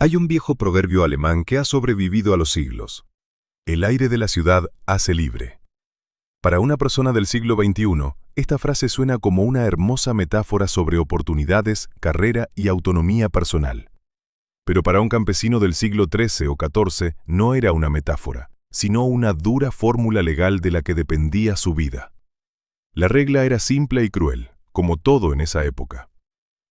Hay un viejo proverbio alemán que ha sobrevivido a los siglos. El aire de la ciudad hace libre. Para una persona del siglo XXI, esta frase suena como una hermosa metáfora sobre oportunidades, carrera y autonomía personal. Pero para un campesino del siglo XIII o XIV no era una metáfora, sino una dura fórmula legal de la que dependía su vida. La regla era simple y cruel, como todo en esa época.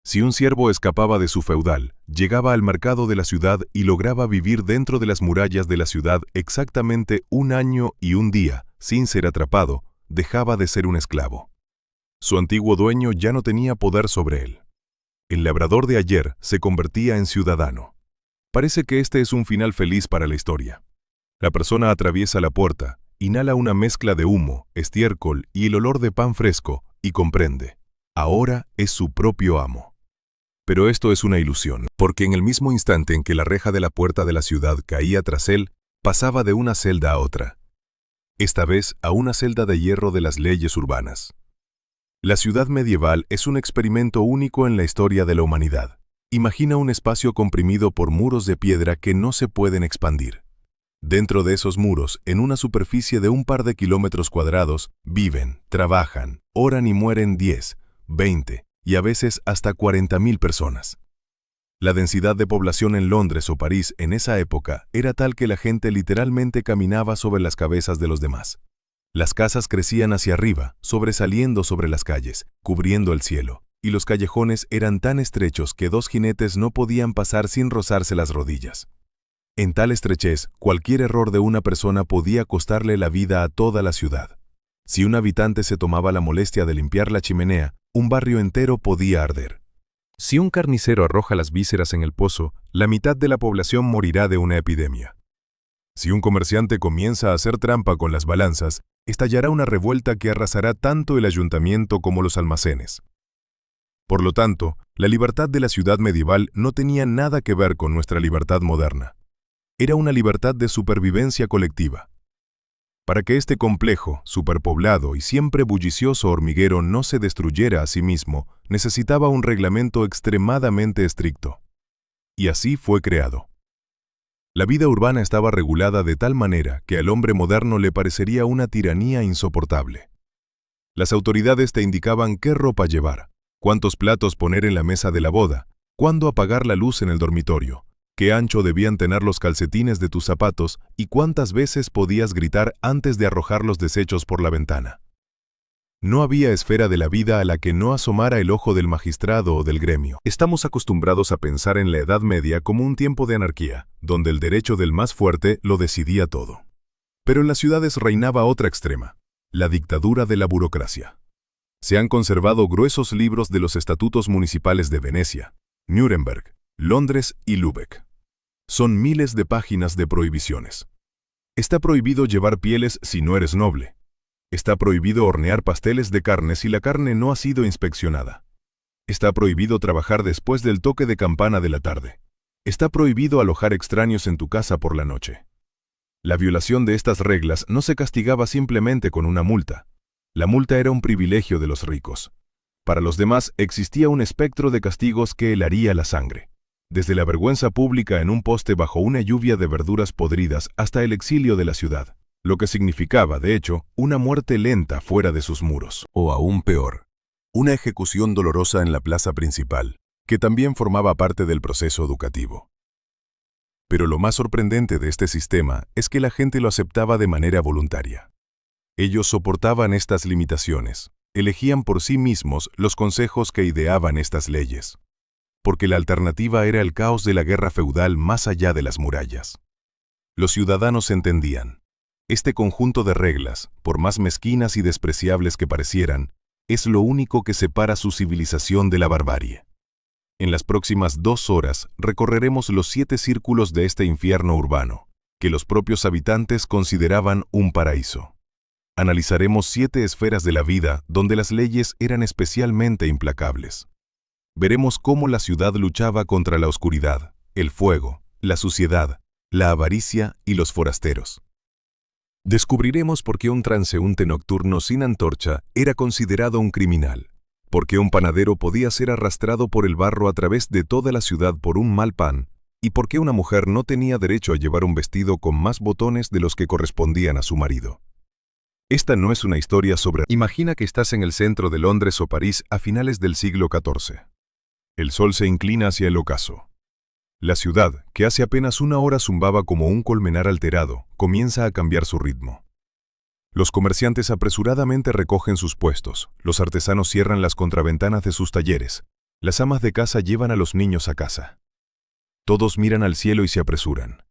Si un siervo escapaba de su feudal, llegaba al mercado de la ciudad y lograba vivir dentro de las murallas de la ciudad exactamente un año y un día, sin ser atrapado, dejaba de ser un esclavo. Su antiguo dueño ya no tenía poder sobre él. El labrador de ayer se convertía en ciudadano. Parece que este es un final feliz para la historia. La persona atraviesa la puerta, inhala una mezcla de humo, estiércol y el olor de pan fresco y comprende. Ahora es su propio amo. Pero esto es una ilusión, porque en el mismo instante en que la reja de la puerta de la ciudad caía tras él, pasaba de una celda a otra. Esta vez a una celda de hierro de las leyes urbanas. La ciudad medieval es un experimento único en la historia de la humanidad. Imagina un espacio comprimido por muros de piedra que no se pueden expandir. Dentro de esos muros, en una superficie de un par de kilómetros cuadrados, viven, trabajan, oran y mueren 10, 20 y a veces hasta 40.000 personas. La densidad de población en Londres o París en esa época era tal que la gente literalmente caminaba sobre las cabezas de los demás. Las casas crecían hacia arriba, sobresaliendo sobre las calles, cubriendo el cielo, y los callejones eran tan estrechos que dos jinetes no podían pasar sin rozarse las rodillas. En tal estrechez, cualquier error de una persona podía costarle la vida a toda la ciudad. Si un habitante se tomaba la molestia de limpiar la chimenea, un barrio entero podía arder. Si un carnicero arroja las vísceras en el pozo, la mitad de la población morirá de una epidemia. Si un comerciante comienza a hacer trampa con las balanzas, estallará una revuelta que arrasará tanto el ayuntamiento como los almacenes. Por lo tanto, la libertad de la ciudad medieval no tenía nada que ver con nuestra libertad moderna. Era una libertad de supervivencia colectiva. Para que este complejo, superpoblado y siempre bullicioso hormiguero no se destruyera a sí mismo, necesitaba un reglamento extremadamente estricto. Y así fue creado. La vida urbana estaba regulada de tal manera que al hombre moderno le parecería una tiranía insoportable. Las autoridades te indicaban qué ropa llevar, cuántos platos poner en la mesa de la boda, cuándo apagar la luz en el dormitorio, qué ancho debían tener los calcetines de tus zapatos y cuántas veces podías gritar antes de arrojar los desechos por la ventana. No había esfera de la vida a la que no asomara el ojo del magistrado o del gremio. Estamos acostumbrados a pensar en la Edad Media como un tiempo de anarquía, donde el derecho del más fuerte lo decidía todo. Pero en las ciudades reinaba otra extrema, la dictadura de la burocracia. Se han conservado gruesos libros de los estatutos municipales de Venecia, Nuremberg, Londres y Lübeck. Son miles de páginas de prohibiciones. Está prohibido llevar pieles si no eres noble. Está prohibido hornear pasteles de carne si la carne no ha sido inspeccionada. Está prohibido trabajar después del toque de campana de la tarde. Está prohibido alojar extraños en tu casa por la noche. La violación de estas reglas no se castigaba simplemente con una multa. La multa era un privilegio de los ricos. Para los demás existía un espectro de castigos que helaría la sangre. Desde la vergüenza pública en un poste bajo una lluvia de verduras podridas hasta el exilio de la ciudad, lo que significaba, de hecho, una muerte lenta fuera de sus muros. O aún peor, una ejecución dolorosa en la plaza principal, que también formaba parte del proceso educativo. Pero lo más sorprendente de este sistema es que la gente lo aceptaba de manera voluntaria. Ellos soportaban estas limitaciones, elegían por sí mismos los consejos que ideaban estas leyes. Porque la alternativa era el caos de la guerra feudal más allá de las murallas. Los ciudadanos entendían. Este conjunto de reglas, por más mezquinas y despreciables que parecieran, es lo único que separa su civilización de la barbarie. En las próximas 2 horas recorreremos los 7 círculos de este infierno urbano, que los propios habitantes consideraban un paraíso. Analizaremos 7 esferas de la vida donde las leyes eran especialmente implacables. Veremos cómo la ciudad luchaba contra la oscuridad, el fuego, la suciedad, la avaricia y los forasteros. Descubriremos por qué un transeúnte nocturno sin antorcha era considerado un criminal, por qué un panadero podía ser arrastrado por el barro a través de toda la ciudad por un mal pan, ¿Y por qué una mujer no tenía derecho a llevar un vestido con más botones de los que correspondían a su marido? Esta no es una historia sobre... Imagina que estás en el centro de Londres o París a finales del siglo XIV. El sol se inclina hacia el ocaso. La ciudad, que hace apenas una hora zumbaba como un colmenar alterado, comienza a cambiar su ritmo. Los comerciantes apresuradamente recogen sus puestos, los artesanos cierran las contraventanas de sus talleres, las amas de casa llevan a los niños a casa. Todos miran al cielo y se apresuran.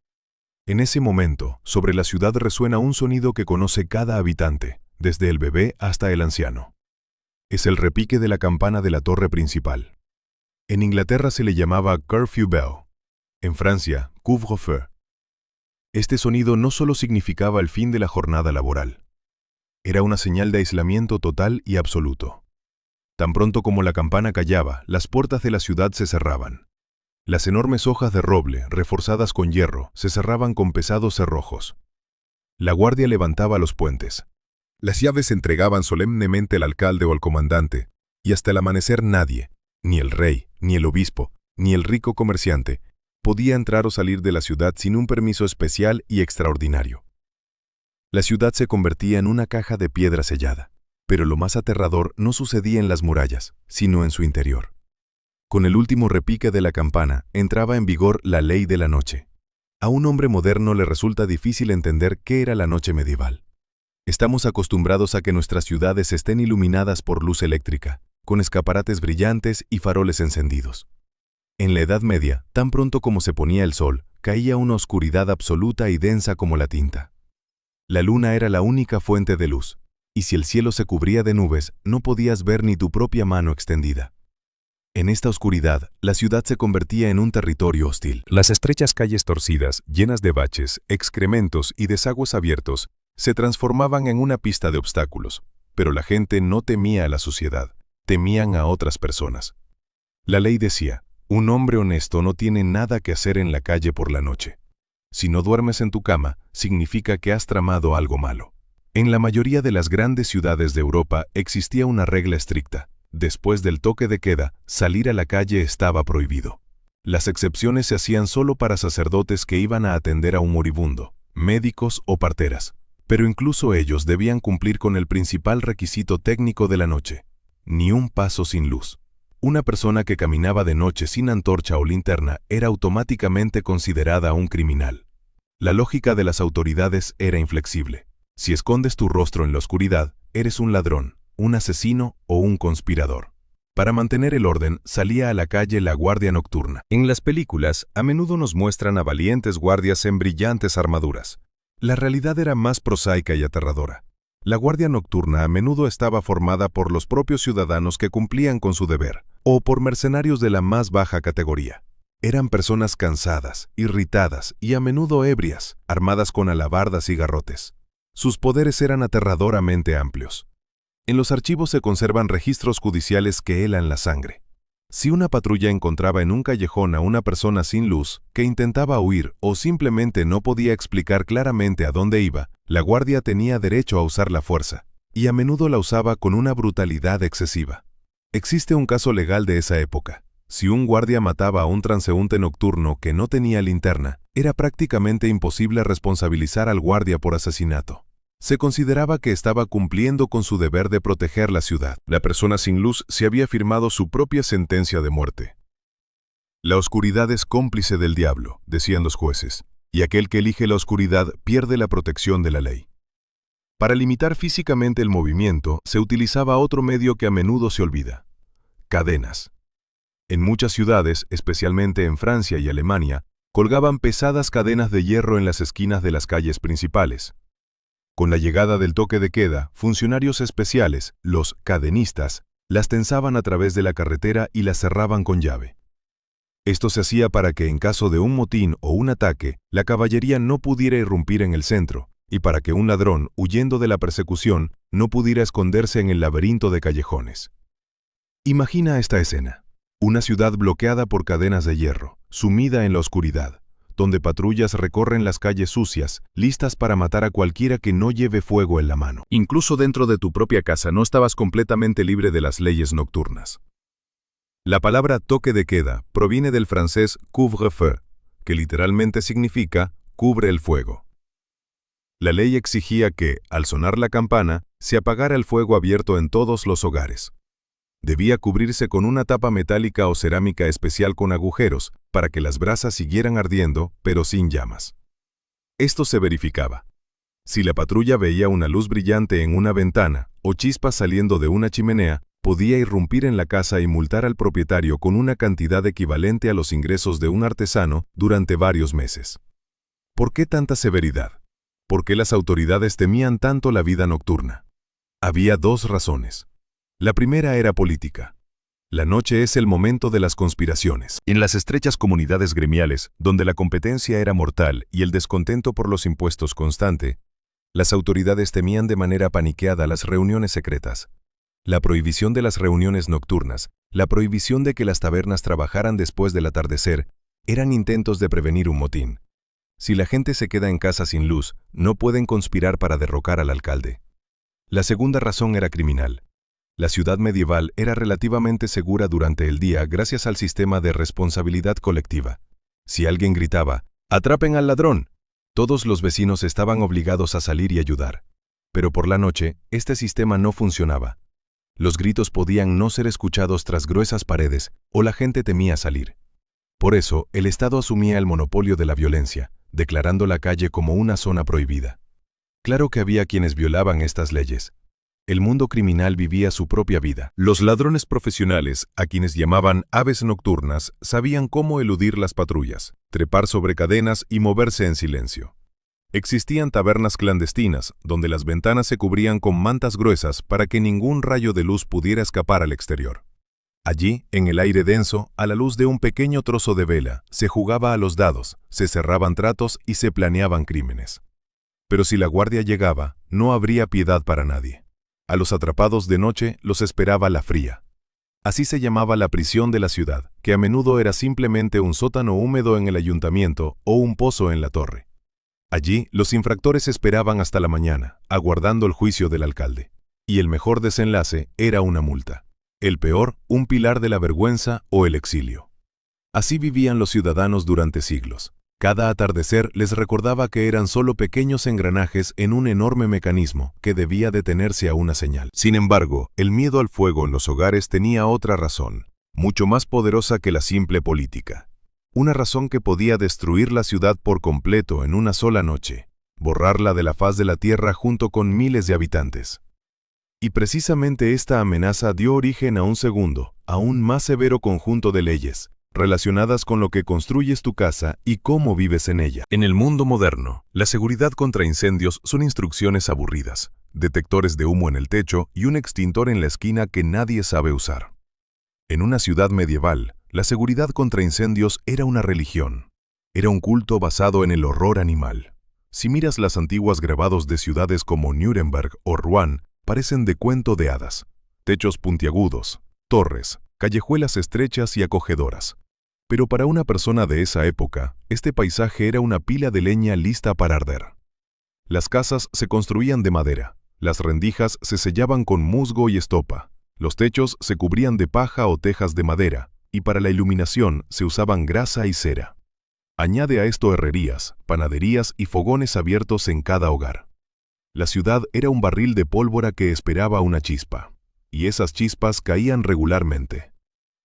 En ese momento, sobre la ciudad resuena un sonido que conoce cada habitante, desde el bebé hasta el anciano. Es el repique de la campana de la torre principal. En Inglaterra se le llamaba curfew bell, en Francia, couvre-feu. Este sonido no solo significaba el fin de la jornada laboral. Era una señal de aislamiento total y absoluto. Tan pronto como la campana callaba, las puertas de la ciudad se cerraban. Las enormes hojas de roble, reforzadas con hierro, se cerraban con pesados cerrojos. La guardia levantaba los puentes. Las llaves se entregaban solemnemente al alcalde o al comandante, y hasta el amanecer nadie, ni el rey, ni el obispo, ni el rico comerciante, podía entrar o salir de la ciudad sin un permiso especial y extraordinario. La ciudad se convertía en una caja de piedra sellada, pero lo más aterrador no sucedía en las murallas, sino en su interior. Con el último repique de la campana, entraba en vigor la ley de la noche. A un hombre moderno le resulta difícil entender qué era la noche medieval. Estamos acostumbrados a que nuestras ciudades estén iluminadas por luz eléctrica, con escaparates brillantes y faroles encendidos. En la Edad Media, tan pronto como se ponía el sol, caía una oscuridad absoluta y densa como la tinta. La luna era la única fuente de luz, y si el cielo se cubría de nubes, no podías ver ni tu propia mano extendida. En esta oscuridad, la ciudad se convertía en un territorio hostil. Las estrechas calles torcidas, llenas de baches, excrementos y desagües abiertos, se transformaban en una pista de obstáculos, pero la gente no temía a la suciedad, temían a otras personas. La ley decía, un hombre honesto no tiene nada que hacer en la calle por la noche. Si no duermes en tu cama, significa que has tramado algo malo. En la mayoría de las grandes ciudades de Europa existía una regla estricta. Después del toque de queda, salir a la calle estaba prohibido. Las excepciones se hacían solo para sacerdotes que iban a atender a un moribundo, médicos o parteras. Pero incluso ellos debían cumplir con el principal requisito técnico de la noche: ni un paso sin luz. Una persona que caminaba de noche sin antorcha o linterna era automáticamente considerada un criminal. La lógica de las autoridades era inflexible. Si escondes tu rostro en la oscuridad, eres un ladrón, un asesino o un conspirador. Para mantener el orden, salía a la calle la guardia nocturna. En las películas, a menudo nos muestran a valientes guardias en brillantes armaduras. La realidad era más prosaica y aterradora. La guardia nocturna a menudo estaba formada por los propios ciudadanos que cumplían con su deber, o por mercenarios de la más baja categoría. Eran personas cansadas, irritadas y a menudo ebrias, armadas con alabardas y garrotes. Sus poderes eran aterradoramente amplios. En los archivos se conservan registros judiciales que helan la sangre. Si una patrulla encontraba en un callejón a una persona sin luz, que intentaba huir o simplemente no podía explicar claramente a dónde iba, la guardia tenía derecho a usar la fuerza, y a menudo la usaba con una brutalidad excesiva. Existe un caso legal de esa época. Si un guardia mataba a un transeúnte nocturno que no tenía linterna, era prácticamente imposible responsabilizar al guardia por asesinato. Se consideraba que estaba cumpliendo con su deber de proteger la ciudad. La persona sin luz se había firmado su propia sentencia de muerte. La oscuridad es cómplice del diablo, decían los jueces, y aquel que elige la oscuridad pierde la protección de la ley. Para limitar físicamente el movimiento, se utilizaba otro medio que a menudo se olvida: cadenas. En muchas ciudades, especialmente en Francia y Alemania, colgaban pesadas cadenas de hierro en las esquinas de las calles principales. Con la llegada del toque de queda, funcionarios especiales, los cadenistas, las tensaban a través de la carretera y las cerraban con llave. Esto se hacía para que en caso de un motín o un ataque, la caballería no pudiera irrumpir en el centro, y para que un ladrón, huyendo de la persecución, no pudiera esconderse en el laberinto de callejones. Imagina esta escena: una ciudad bloqueada por cadenas de hierro, sumida en la oscuridad, donde patrullas recorren las calles sucias, listas para matar a cualquiera que no lleve fuego en la mano. Incluso dentro de tu propia casa no estabas completamente libre de las leyes nocturnas. La palabra toque de queda proviene del francés couvre-feu, que literalmente significa cubre el fuego. La ley exigía que, al sonar la campana, se apagara el fuego abierto en todos los hogares. Debía cubrirse con una tapa metálica o cerámica especial con agujeros para que las brasas siguieran ardiendo, pero sin llamas. Esto se verificaba. Si la patrulla veía una luz brillante en una ventana o chispas saliendo de una chimenea, podía irrumpir en la casa y multar al propietario con una cantidad equivalente a los ingresos de un artesano durante varios meses. ¿Por qué tanta severidad? ¿Por qué las autoridades temían tanto la vida nocturna? Había dos razones. La primera era política. La noche es el momento de las conspiraciones. En las estrechas comunidades gremiales, donde la competencia era mortal y el descontento por los impuestos constante, las autoridades temían de manera paniqueada las reuniones secretas. La prohibición de las reuniones nocturnas, la prohibición de que las tabernas trabajaran después del atardecer, eran intentos de prevenir un motín. Si la gente se queda en casa sin luz, no pueden conspirar para derrocar al alcalde. La segunda razón era criminal. La ciudad medieval era relativamente segura durante el día gracias al sistema de responsabilidad colectiva. Si alguien gritaba, ¡atrapen al ladrón!, todos los vecinos estaban obligados a salir y ayudar. Pero por la noche, este sistema no funcionaba. Los gritos podían no ser escuchados tras gruesas paredes o la gente temía salir. Por eso, el Estado asumía el monopolio de la violencia, declarando la calle como una zona prohibida. Claro que había quienes violaban estas leyes. El mundo criminal vivía su propia vida. Los ladrones profesionales, a quienes llamaban aves nocturnas, sabían cómo eludir las patrullas, trepar sobre cadenas y moverse en silencio. Existían tabernas clandestinas, donde las ventanas se cubrían con mantas gruesas para que ningún rayo de luz pudiera escapar al exterior. Allí, en el aire denso, a la luz de un pequeño trozo de vela, se jugaba a los dados, se cerraban tratos y se planeaban crímenes. Pero si la guardia llegaba, no habría piedad para nadie. A los atrapados de noche los esperaba la fría. Así se llamaba la prisión de la ciudad, que a menudo era simplemente un sótano húmedo en el ayuntamiento o un pozo en la torre. Allí, los infractores esperaban hasta la mañana, aguardando el juicio del alcalde. Y el mejor desenlace era una multa. El peor, un pilar de la vergüenza o el exilio. Así vivían los ciudadanos durante siglos. Cada atardecer les recordaba que eran solo pequeños engranajes en un enorme mecanismo que debía detenerse a una señal. Sin embargo, el miedo al fuego en los hogares tenía otra razón, mucho más poderosa que la simple política. Una razón que podía destruir la ciudad por completo en una sola noche, borrarla de la faz de la tierra junto con miles de habitantes. Y precisamente esta amenaza dio origen a un segundo, aún más severo conjunto de leyes, relacionadas con lo que construyes tu casa y cómo vives en ella. En el mundo moderno, la seguridad contra incendios son instrucciones aburridas, detectores de humo en el techo y un extintor en la esquina que nadie sabe usar. En una ciudad medieval, la seguridad contra incendios era una religión. Era un culto basado en el horror animal. Si miras las antiguas grabados de ciudades como Nuremberg o Rouen, parecen de cuento de hadas. Techos puntiagudos, torres, callejuelas estrechas y acogedoras. Pero para una persona de esa época, este paisaje era una pila de leña lista para arder. Las casas se construían de madera, las rendijas se sellaban con musgo y estopa, los techos se cubrían de paja o tejas de madera, y para la iluminación se usaban grasa y cera. Añade a esto herrerías, panaderías y fogones abiertos en cada hogar. La ciudad era un barril de pólvora que esperaba una chispa, y esas chispas caían regularmente.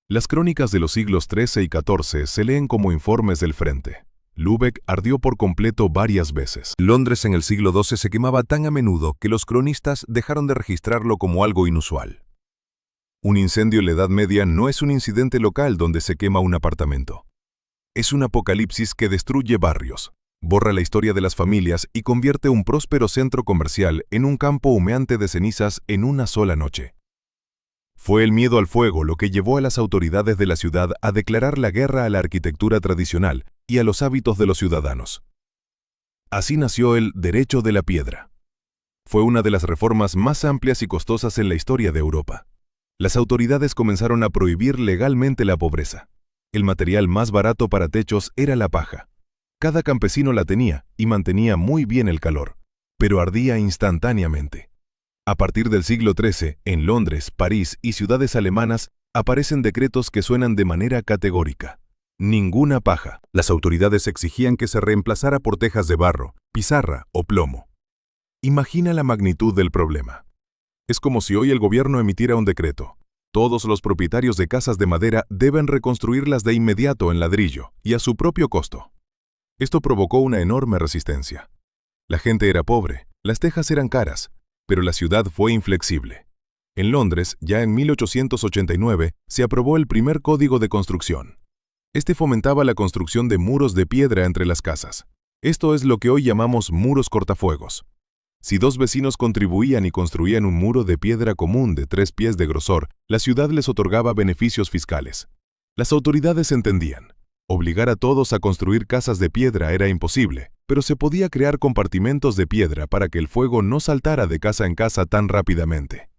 Las crónicas de los siglos XIII y XIV se leen como informes del frente. Lübeck ardió por completo varias veces. Londres en el siglo XII se quemaba tan a menudo que los cronistas dejaron de registrarlo como algo inusual. Un incendio en la Edad Media no es un incidente local donde se quema un apartamento. Es un apocalipsis que destruye barrios, borra la historia de las familias y convierte un próspero centro comercial en un campo humeante de cenizas en una sola noche. Fue el miedo al fuego lo que llevó a las autoridades de la ciudad a declarar la guerra a la arquitectura tradicional y a los hábitos de los ciudadanos. Así nació el derecho de la piedra. Fue una de las reformas más amplias y costosas en la historia de Europa. Las autoridades comenzaron a prohibir legalmente la pobreza. El material más barato para techos era la paja. Cada campesino la tenía y mantenía muy bien el calor, pero ardía instantáneamente. A partir del siglo XIII, en Londres, París y ciudades alemanas, aparecen decretos que suenan de manera categórica. Ninguna paja. Las autoridades exigían que se reemplazara por tejas de barro, pizarra o plomo. Imagina la magnitud del problema. Es como si hoy el gobierno emitiera un decreto. Todos los propietarios de casas de madera deben reconstruirlas de inmediato en ladrillo y a su propio costo. Esto provocó una enorme resistencia. La gente era pobre, las tejas eran caras, pero la ciudad fue inflexible. En Londres, ya en 1889, se aprobó el primer código de construcción. Este fomentaba la construcción de muros de piedra entre las casas. Esto es lo que hoy llamamos muros cortafuegos. Si dos vecinos contribuían y construían un muro de piedra común de 3 pies de grosor, la ciudad les otorgaba beneficios fiscales. Las autoridades entendían. Obligar a todos a construir casas de piedra era imposible, pero se podía crear compartimentos de piedra para que el fuego no saltara de casa en casa tan rápidamente.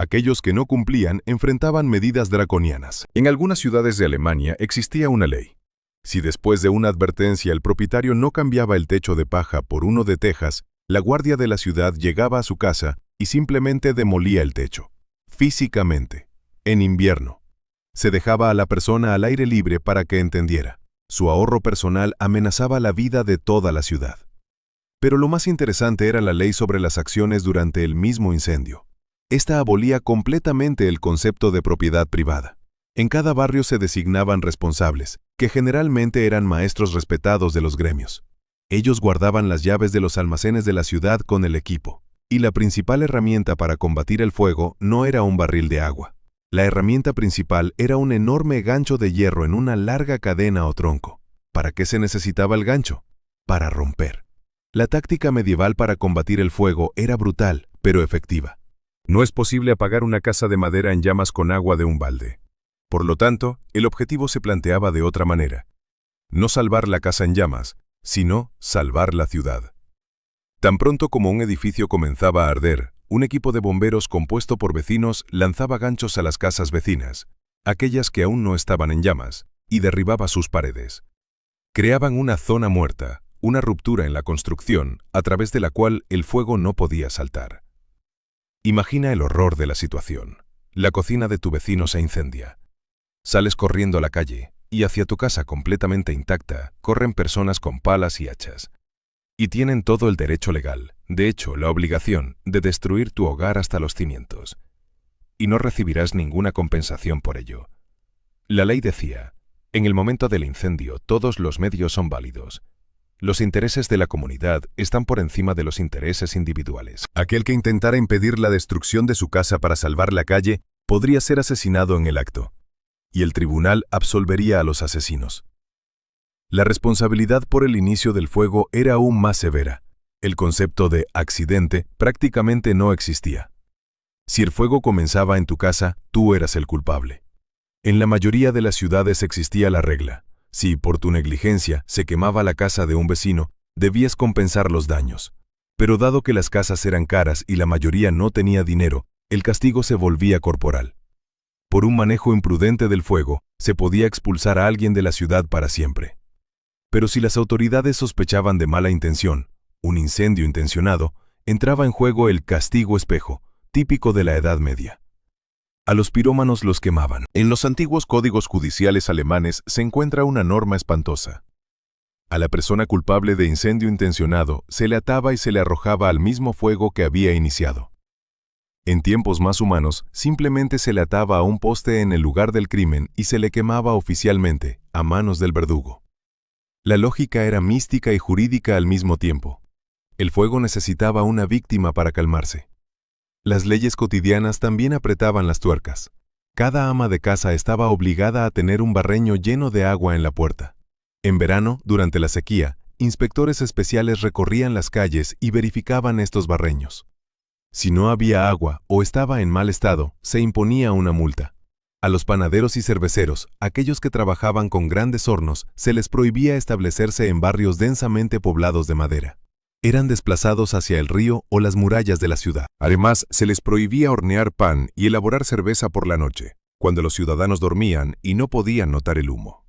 Aquellos que no cumplían enfrentaban medidas draconianas. En algunas ciudades de Alemania existía una ley. Si después de una advertencia el propietario no cambiaba el techo de paja por uno de tejas, la guardia de la ciudad llegaba a su casa y simplemente demolía el techo. Físicamente. En invierno. Se dejaba a la persona al aire libre para que entendiera. Su ahorro personal amenazaba la vida de toda la ciudad. Pero lo más interesante era la ley sobre las acciones durante el mismo incendio. Esta abolía completamente el concepto de propiedad privada. En cada barrio se designaban responsables, que generalmente eran maestros respetados de los gremios. Ellos guardaban las llaves de los almacenes de la ciudad con el equipo, y la principal herramienta para combatir el fuego no era un barril de agua. La herramienta principal era un enorme gancho de hierro en una larga cadena o tronco. ¿Para qué se necesitaba el gancho? Para romper. La táctica medieval para combatir el fuego era brutal, pero efectiva. No es posible apagar una casa de madera en llamas con agua de un balde. Por lo tanto, el objetivo se planteaba de otra manera. No salvar la casa en llamas, sino salvar la ciudad. Tan pronto como un edificio comenzaba a arder, un equipo de bomberos compuesto por vecinos lanzaba ganchos a las casas vecinas, aquellas que aún no estaban en llamas, y derribaba sus paredes. Creaban una zona muerta, una ruptura en la construcción, a través de la cual el fuego no podía saltar. Imagina el horror de la situación. La cocina de tu vecino se incendia. Sales corriendo a la calle, y hacia tu casa completamente intacta corren personas con palas y hachas. Y tienen todo el derecho legal, de hecho la obligación, de destruir tu hogar hasta los cimientos. Y no recibirás ninguna compensación por ello. La ley decía, en el momento del incendio todos los medios son válidos. Los intereses de la comunidad están por encima de los intereses individuales. Aquel que intentara impedir la destrucción de su casa para salvar la calle podría ser asesinado en el acto, y el tribunal absolvería a los asesinos. La responsabilidad por el inicio del fuego era aún más severa. El concepto de accidente prácticamente no existía. Si el fuego comenzaba en tu casa, tú eras el culpable. En la mayoría de las ciudades existía la regla. Si, por tu negligencia, se quemaba la casa de un vecino, debías compensar los daños. Pero dado que las casas eran caras y la mayoría no tenía dinero, el castigo se volvía corporal. Por un manejo imprudente del fuego, se podía expulsar a alguien de la ciudad para siempre. Pero si las autoridades sospechaban de mala intención, un incendio intencionado, entraba en juego el castigo espejo, típico de la Edad Media. A los pirómanos los quemaban. En los antiguos códigos judiciales alemanes se encuentra una norma espantosa. A la persona culpable de incendio intencionado se le ataba y se le arrojaba al mismo fuego que había iniciado. En tiempos más humanos, simplemente se le ataba a un poste en el lugar del crimen y se le quemaba oficialmente, a manos del verdugo. La lógica era mística y jurídica al mismo tiempo. El fuego necesitaba una víctima para calmarse. Las leyes cotidianas también apretaban las tuercas. Cada ama de casa estaba obligada a tener un barreño lleno de agua en la puerta. En verano, durante la sequía, inspectores especiales recorrían las calles y verificaban estos barreños. Si no había agua o estaba en mal estado, se imponía una multa. A los panaderos y cerveceros, aquellos que trabajaban con grandes hornos, se les prohibía establecerse en barrios densamente poblados de madera. Eran desplazados hacia el río o las murallas de la ciudad. Además, se les prohibía hornear pan y elaborar cerveza por la noche, cuando los ciudadanos dormían y no podían notar el humo.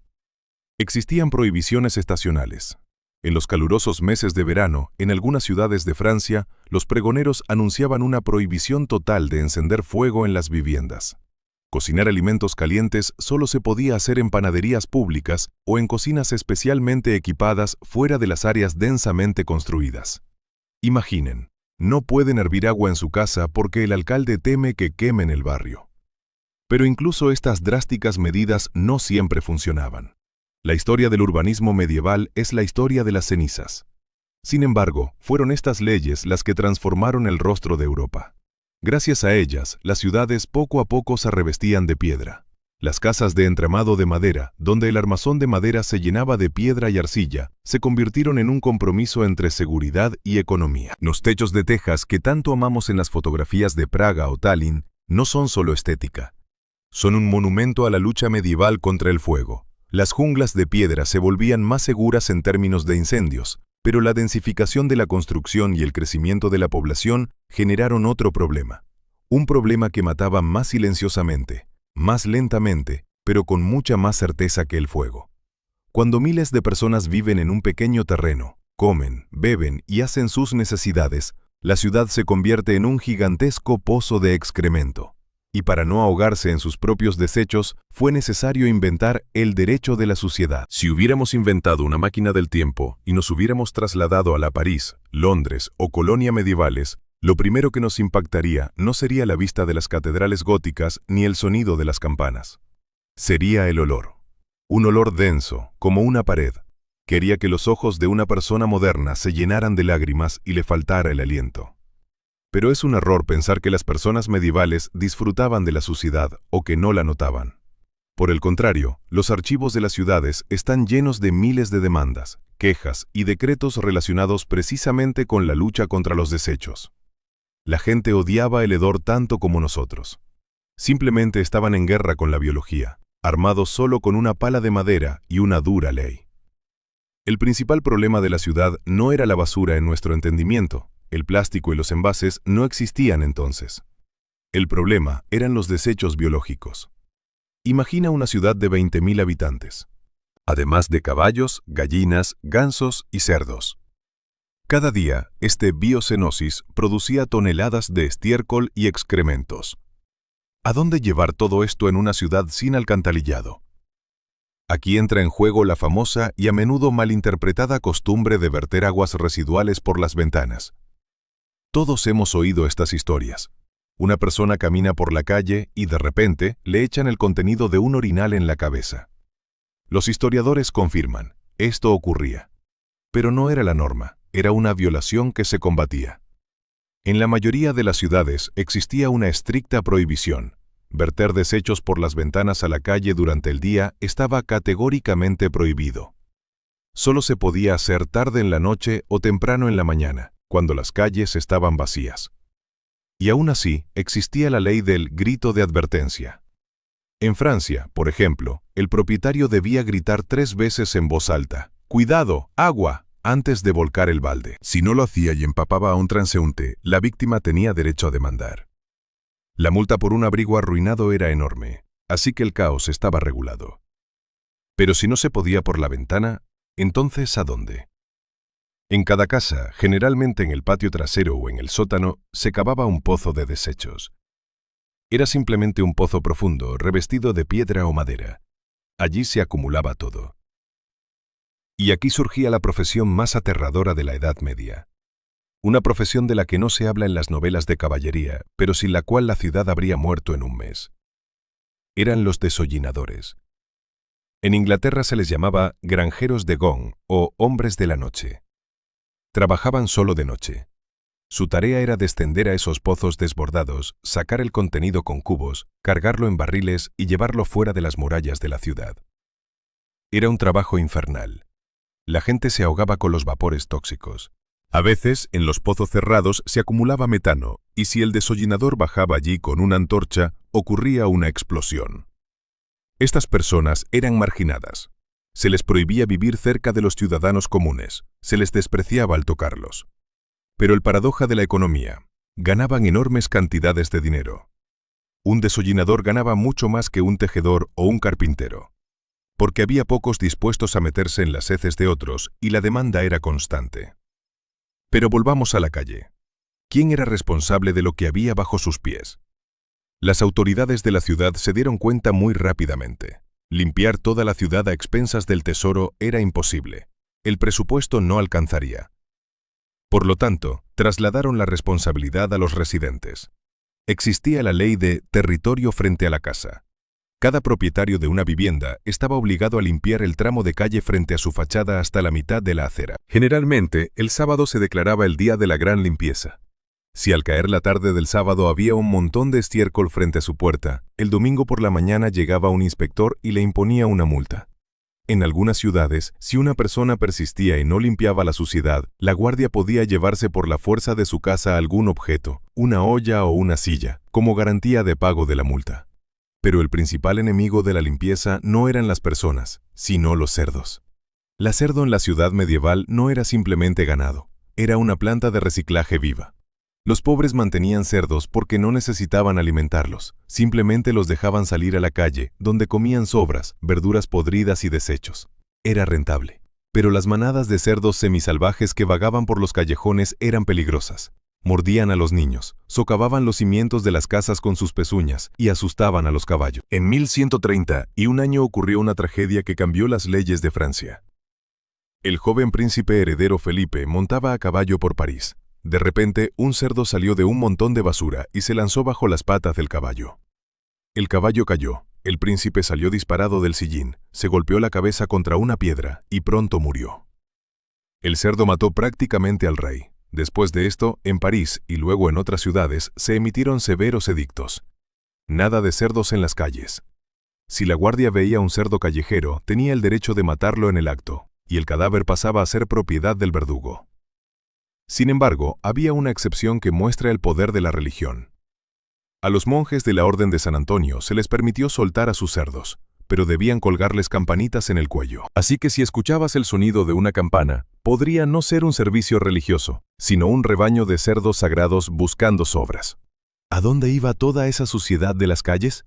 Existían prohibiciones estacionales. En los calurosos meses de verano, en algunas ciudades de Francia, los pregoneros anunciaban una prohibición total de encender fuego en las viviendas. Cocinar alimentos calientes solo se podía hacer en panaderías públicas o en cocinas especialmente equipadas fuera de las áreas densamente construidas. Imaginen, no pueden hervir agua en su casa porque el alcalde teme que quemen el barrio. Pero incluso estas drásticas medidas no siempre funcionaban. La historia del urbanismo medieval es la historia de las cenizas. Sin embargo, fueron estas leyes las que transformaron el rostro de Europa. Gracias a ellas, las ciudades poco a poco se revestían de piedra. Las casas de entramado de madera, donde el armazón de madera se llenaba de piedra y arcilla, se convirtieron en un compromiso entre seguridad y economía. Los techos de tejas que tanto amamos en las fotografías de Praga o Tallinn no son solo estética. Son un monumento a la lucha medieval contra el fuego. Las junglas de piedra se volvían más seguras en términos de incendios, pero la densificación de la construcción y el crecimiento de la población generaron otro problema. Un problema que mataba más silenciosamente, más lentamente, pero con mucha más certeza que el fuego. Cuando miles de personas viven en un pequeño terreno, comen, beben y hacen sus necesidades, la ciudad se convierte en un gigantesco pozo de excremento. Y para no ahogarse en sus propios desechos, fue necesario inventar el derecho de la suciedad. Si hubiéramos inventado una máquina del tiempo y nos hubiéramos trasladado a la París, Londres o Colonia medievales, lo primero que nos impactaría no sería la vista de las catedrales góticas ni el sonido de las campanas. Sería el olor. Un olor denso, como una pared, que haría que los ojos de una persona moderna se llenaran de lágrimas y le faltara el aliento. Pero es un error pensar que las personas medievales disfrutaban de la suciedad o que no la notaban. Por el contrario, los archivos de las ciudades están llenos de miles de demandas, quejas y decretos relacionados precisamente con la lucha contra los desechos. La gente odiaba el hedor tanto como nosotros. Simplemente estaban en guerra con la biología, armados solo con una pala de madera y una dura ley. El principal problema de la ciudad no era la basura en nuestro entendimiento. El plástico y los envases no existían entonces. El problema eran los desechos biológicos. Imagina una ciudad de 20.000 habitantes, además de caballos, gallinas, gansos y cerdos. Cada día, este biocenosis producía toneladas de estiércol y excrementos. ¿A dónde llevar todo esto en una ciudad sin alcantarillado? Aquí entra en juego la famosa y a menudo malinterpretada costumbre de verter aguas residuales por las ventanas. Todos hemos oído estas historias. Una persona camina por la calle y de repente le echan el contenido de un orinal en la cabeza. Los historiadores confirman, esto ocurría. Pero no era la norma, era una violación que se combatía. En la mayoría de las ciudades existía una estricta prohibición. Verter desechos por las ventanas a la calle durante el día estaba categóricamente prohibido. Solo se podía hacer tarde en la noche o temprano en la mañana, cuando las calles estaban vacías. Y aún así, existía la ley del grito de advertencia. En Francia, por ejemplo, el propietario debía gritar 3 veces en voz alta, «¡Cuidado! ¡Agua!», antes de volcar el balde. Si no lo hacía y empapaba a un transeúnte, la víctima tenía derecho a demandar. La multa por un abrigo arruinado era enorme, así que el caos estaba regulado. Pero si no se podía por la ventana, entonces ¿a dónde? En cada casa, generalmente en el patio trasero o en el sótano, se cavaba un pozo de desechos. Era simplemente un pozo profundo, revestido de piedra o madera. Allí se acumulaba todo. Y aquí surgía la profesión más aterradora de la Edad Media. Una profesión de la que no se habla en las novelas de caballería, pero sin la cual la ciudad habría muerto en un mes. Eran los desollinadores. En Inglaterra se les llamaba granjeros de gong o hombres de la noche. Trabajaban solo de noche. Su tarea era descender a esos pozos desbordados, sacar el contenido con cubos, cargarlo en barriles y llevarlo fuera de las murallas de la ciudad. Era un trabajo infernal. La gente se ahogaba con los vapores tóxicos. A veces, en los pozos cerrados se acumulaba metano, y si el desollinador bajaba allí con una antorcha, ocurría una explosión. Estas personas eran marginadas. Se les prohibía vivir cerca de los ciudadanos comunes, se les despreciaba al tocarlos. Pero el paradoja de la economía, ganaban enormes cantidades de dinero. Un desollinador ganaba mucho más que un tejedor o un carpintero, porque había pocos dispuestos a meterse en las heces de otros y la demanda era constante. Pero volvamos a la calle. ¿Quién era responsable de lo que había bajo sus pies? Las autoridades de la ciudad se dieron cuenta muy rápidamente. Limpiar toda la ciudad a expensas del tesoro era imposible. El presupuesto no alcanzaría. Por lo tanto, trasladaron la responsabilidad a los residentes. Existía la ley de territorio frente a la casa. Cada propietario de una vivienda estaba obligado a limpiar el tramo de calle frente a su fachada hasta la mitad de la acera. Generalmente, el sábado se declaraba el día de la gran limpieza. Si al caer la tarde del sábado había un montón de estiércol frente a su puerta, el domingo por la mañana llegaba un inspector y le imponía una multa. En algunas ciudades, si una persona persistía y no limpiaba la suciedad, la guardia podía llevarse por la fuerza de su casa algún objeto, una olla o una silla, como garantía de pago de la multa. Pero el principal enemigo de la limpieza no eran las personas, sino los cerdos. La cerdo en la ciudad medieval no era simplemente ganado, era una planta de reciclaje viva. Los pobres mantenían cerdos porque no necesitaban alimentarlos, simplemente los dejaban salir a la calle, donde comían sobras, verduras podridas y desechos. Era rentable. Pero las manadas de cerdos semisalvajes que vagaban por los callejones eran peligrosas. Mordían a los niños, socavaban los cimientos de las casas con sus pezuñas y asustaban a los caballos. En 1131 ocurrió una tragedia que cambió las leyes de Francia. El joven príncipe heredero Felipe montaba a caballo por París. De repente, un cerdo salió de un montón de basura y se lanzó bajo las patas del caballo. El caballo cayó, el príncipe salió disparado del sillín, se golpeó la cabeza contra una piedra y pronto murió. El cerdo mató prácticamente al rey. Después de esto, en París y luego en otras ciudades, se emitieron severos edictos. Nada de cerdos en las calles. Si la guardia veía un cerdo callejero, tenía el derecho de matarlo en el acto, y el cadáver pasaba a ser propiedad del verdugo. Sin embargo, había una excepción que muestra el poder de la religión. A los monjes de la Orden de San Antonio se les permitió soltar a sus cerdos, pero debían colgarles campanitas en el cuello. Así que si escuchabas el sonido de una campana, podría no ser un servicio religioso, sino un rebaño de cerdos sagrados buscando sobras. ¿A dónde iba toda esa suciedad de las calles?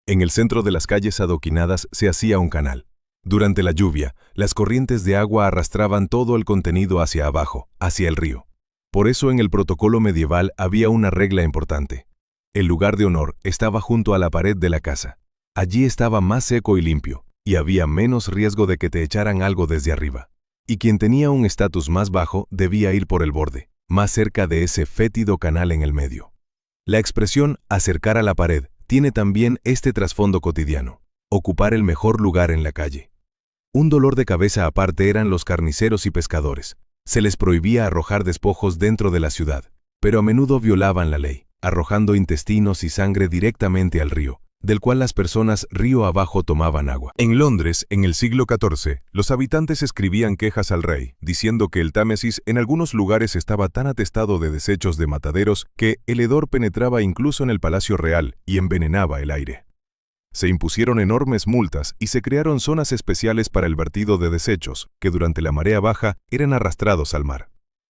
En el centro de las calles adoquinadas se hacía un canal. Durante la lluvia, las corrientes de agua arrastraban todo el contenido hacia abajo, hacia el río. Por eso en el protocolo medieval había una regla importante. El lugar de honor estaba junto a la pared de la casa. Allí estaba más seco y limpio, y había menos riesgo de que te echaran algo desde arriba. Y quien tenía un estatus más bajo debía ir por el borde, más cerca de ese fétido canal en el medio. La expresión acercar a la pared tiene también este trasfondo cotidiano: ocupar el mejor lugar en la calle. Un dolor de cabeza aparte eran los carniceros y pescadores. Se les prohibía arrojar despojos dentro de la ciudad, pero a menudo violaban la ley, arrojando intestinos y sangre directamente al río, del cual las personas río abajo tomaban agua. En Londres, en el siglo XIV, los habitantes escribían quejas al rey, diciendo que el Támesis en algunos lugares estaba tan atestado de desechos de mataderos que el hedor penetraba incluso en el palacio real y envenenaba el aire. Se impusieron enormes multas y se crearon zonas especiales para el vertido de desechos, que durante la marea baja eran arrastrados al mar.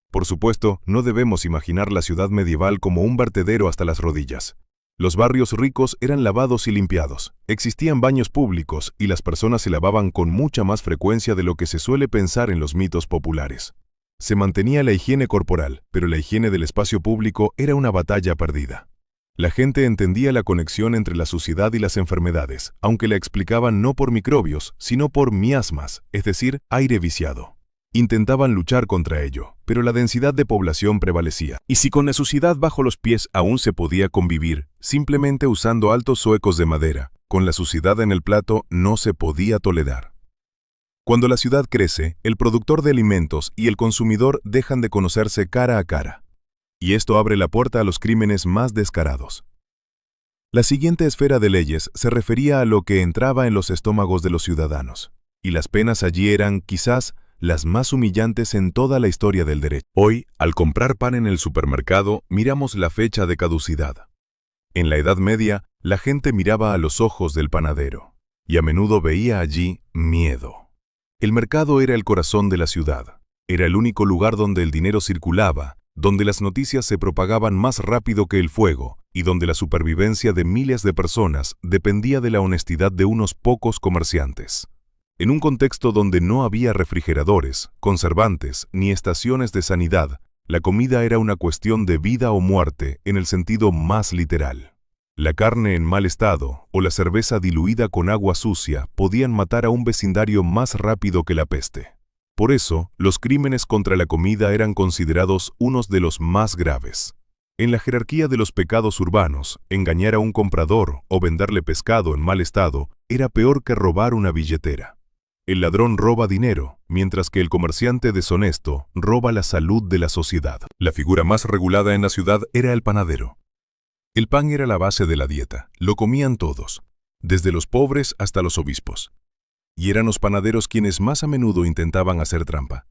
Por supuesto, no debemos imaginar la ciudad medieval como un vertedero hasta las rodillas. Los barrios ricos eran lavados y limpiados, existían baños públicos y las personas se lavaban con mucha más frecuencia de lo que se suele pensar en los mitos populares. Se mantenía la higiene corporal, pero la higiene del espacio público era una batalla perdida. La gente entendía la conexión entre la suciedad y las enfermedades, aunque la explicaban no por microbios, sino por miasmas, es decir, aire viciado. Intentaban luchar contra ello, pero la densidad de población prevalecía. Y si con la suciedad bajo los pies aún se podía convivir, simplemente usando altos zuecos de madera, con la suciedad en el plato no se podía tolerar. Cuando la ciudad crece, el productor de alimentos y el consumidor dejan de conocerse cara a cara. Y esto abre la puerta a los crímenes más descarados. La siguiente esfera de leyes se refería a lo que entraba en los estómagos de los ciudadanos, y las penas allí eran, quizás, las más humillantes en toda la historia del derecho. Hoy, al comprar pan en el supermercado, miramos la fecha de caducidad. En la Edad Media, la gente miraba a los ojos del panadero, y a menudo veía allí miedo. El mercado era el corazón de la ciudad. Era el único lugar donde el dinero circulaba, donde las noticias se propagaban más rápido que el fuego y donde la supervivencia de miles de personas dependía de la honestidad de unos pocos comerciantes. En un contexto donde no había refrigeradores, conservantes ni estaciones de sanidad, la comida era una cuestión de vida o muerte en el sentido más literal. La carne en mal estado o la cerveza diluida con agua sucia podían matar a un vecindario más rápido que la peste. Por eso, los crímenes contra la comida eran considerados unos de los más graves. En la jerarquía de los pecados urbanos, engañar a un comprador o venderle pescado en mal estado era peor que robar una billetera. El ladrón roba dinero, mientras que el comerciante deshonesto roba la salud de la sociedad. La figura más regulada en la ciudad era el panadero. El pan era la base de la dieta, lo comían todos, desde los pobres hasta los obispos. Y eran los panaderos quienes más a menudo intentaban hacer trampa.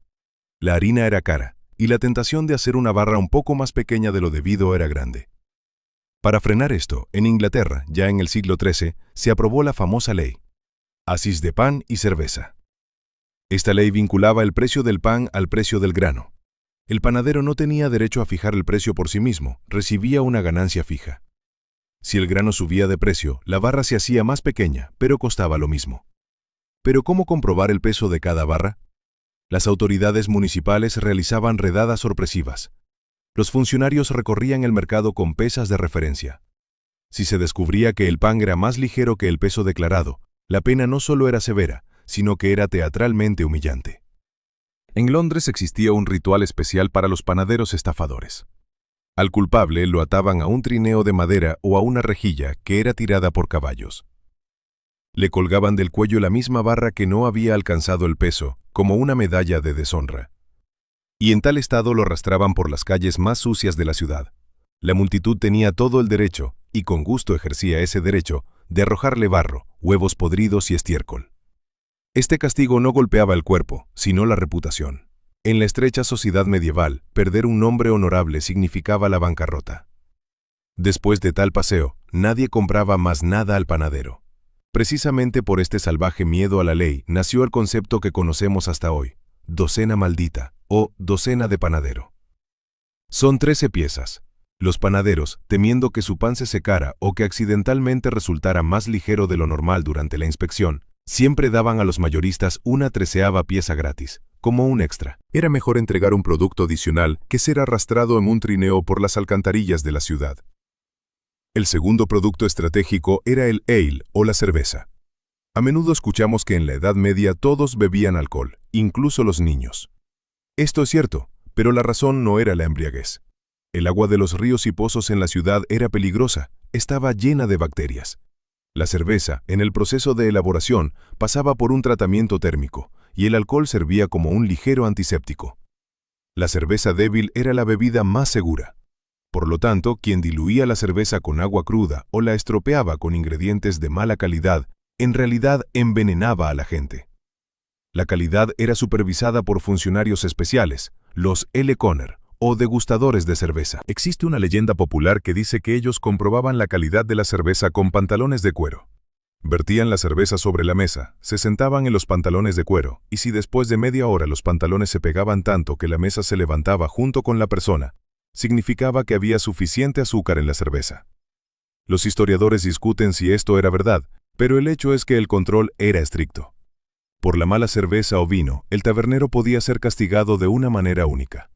La harina era cara, y la tentación de hacer una barra un poco más pequeña de lo debido era grande. Para frenar esto, en Inglaterra, ya en el siglo XIII, se aprobó la famosa ley Asis de pan y cerveza. Esta ley vinculaba el precio del pan al precio del grano. El panadero no tenía derecho a fijar el precio por sí mismo, recibía una ganancia fija. Si el grano subía de precio, la barra se hacía más pequeña, pero costaba lo mismo. ¿Pero cómo comprobar el peso de cada barra? Las autoridades municipales realizaban redadas sorpresivas. Los funcionarios recorrían el mercado con pesas de referencia. Si se descubría que el pan era más ligero que el peso declarado, la pena no solo era severa, sino que era teatralmente humillante. En Londres existía un ritual especial para los panaderos estafadores. Al culpable lo ataban a un trineo de madera o a una rejilla que era tirada por caballos. Le colgaban del cuello la misma barra que no había alcanzado el peso, como una medalla de deshonra. Y en tal estado lo arrastraban por las calles más sucias de la ciudad. La multitud tenía todo el derecho, y con gusto ejercía ese derecho, de arrojarle barro, huevos podridos y estiércol. Este castigo no golpeaba el cuerpo, sino la reputación. En la estrecha sociedad medieval, perder un nombre honorable significaba la bancarrota. Después de tal paseo, nadie compraba más nada al panadero. Precisamente por este salvaje miedo a la ley nació el concepto que conocemos hasta hoy, docena maldita o docena de panadero. Son 13 piezas. Los panaderos, temiendo que su pan se secara o que accidentalmente resultara más ligero de lo normal durante la inspección, siempre daban a los mayoristas una 13ª pieza gratis, como un extra. Era mejor entregar un producto adicional que ser arrastrado en un trineo por las alcantarillas de la ciudad. El segundo producto estratégico era el ale o la cerveza. A menudo escuchamos que en la Edad Media todos bebían alcohol, incluso los niños. Esto es cierto, pero la razón no era la embriaguez. El agua de los ríos y pozos en la ciudad era peligrosa, estaba llena de bacterias. La cerveza, en el proceso de elaboración, pasaba por un tratamiento térmico, y el alcohol servía como un ligero antiséptico. La cerveza débil era la bebida más segura. Por lo tanto, quien diluía la cerveza con agua cruda o la estropeaba con ingredientes de mala calidad, en realidad envenenaba a la gente. La calidad era supervisada por funcionarios especiales, los L-Conner, o degustadores de cerveza. Existe una leyenda popular que dice que ellos comprobaban la calidad de la cerveza con pantalones de cuero. Vertían la cerveza sobre la mesa, se sentaban en los pantalones de cuero, y si después de media hora los pantalones se pegaban tanto que la mesa se levantaba junto con la persona, significaba que había suficiente azúcar en la cerveza. Los historiadores discuten si esto era verdad, pero el hecho es que el control era estricto. Por la mala cerveza o vino, el tabernero podía ser castigado de una manera única.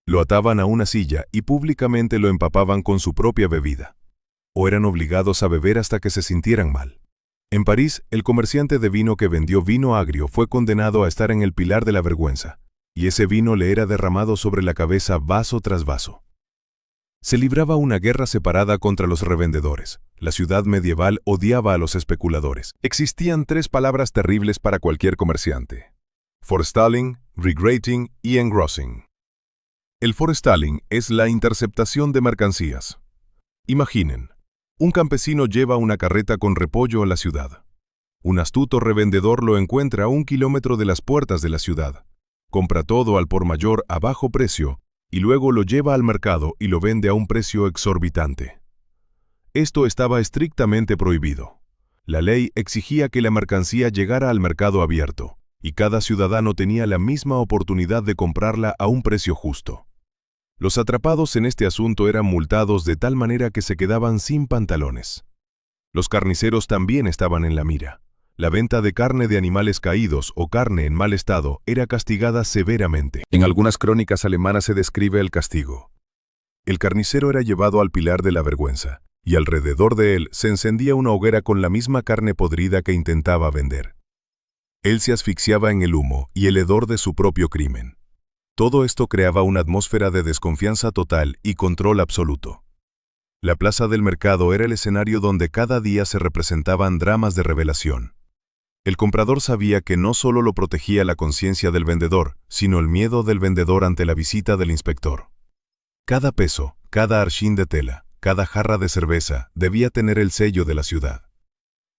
Lo ataban a una silla y públicamente lo empapaban con su propia bebida. O eran obligados a beber hasta que se sintieran mal. En París, el comerciante de vino que vendió vino agrio fue condenado a estar en el pilar de la vergüenza, y ese vino le era derramado sobre la cabeza vaso tras vaso. Se libraba una guerra separada contra los revendedores. La ciudad medieval odiaba a los especuladores. Existían 3 palabras terribles para cualquier comerciante: forestalling, regrating y engrossing. El forestalling es la interceptación de mercancías. Imaginen, un campesino lleva una carreta con repollo a la ciudad. Un astuto revendedor lo encuentra a 1 kilómetro de las puertas de la ciudad. Compra todo al por mayor a bajo precio y luego lo lleva al mercado y lo vende a un precio exorbitante. Esto estaba estrictamente prohibido. La ley exigía que la mercancía llegara al mercado abierto, y cada ciudadano tenía la misma oportunidad de comprarla a un precio justo. Los atrapados en este asunto eran multados de tal manera que se quedaban sin pantalones. Los carniceros también estaban en la mira. La venta de carne de animales caídos o carne en mal estado era castigada severamente. En algunas crónicas alemanas se describe el castigo. El carnicero era llevado al pilar de la vergüenza, y alrededor de él se encendía una hoguera con la misma carne podrida que intentaba vender. Él se asfixiaba en el humo y el hedor de su propio crimen. Todo esto creaba una atmósfera de desconfianza total y control absoluto. La plaza del mercado era el escenario donde cada día se representaban dramas de revelación. El comprador sabía que no solo lo protegía la conciencia del vendedor, sino el miedo del vendedor ante la visita del inspector. Cada peso, cada arshín de tela, cada jarra de cerveza debía tener el sello de la ciudad.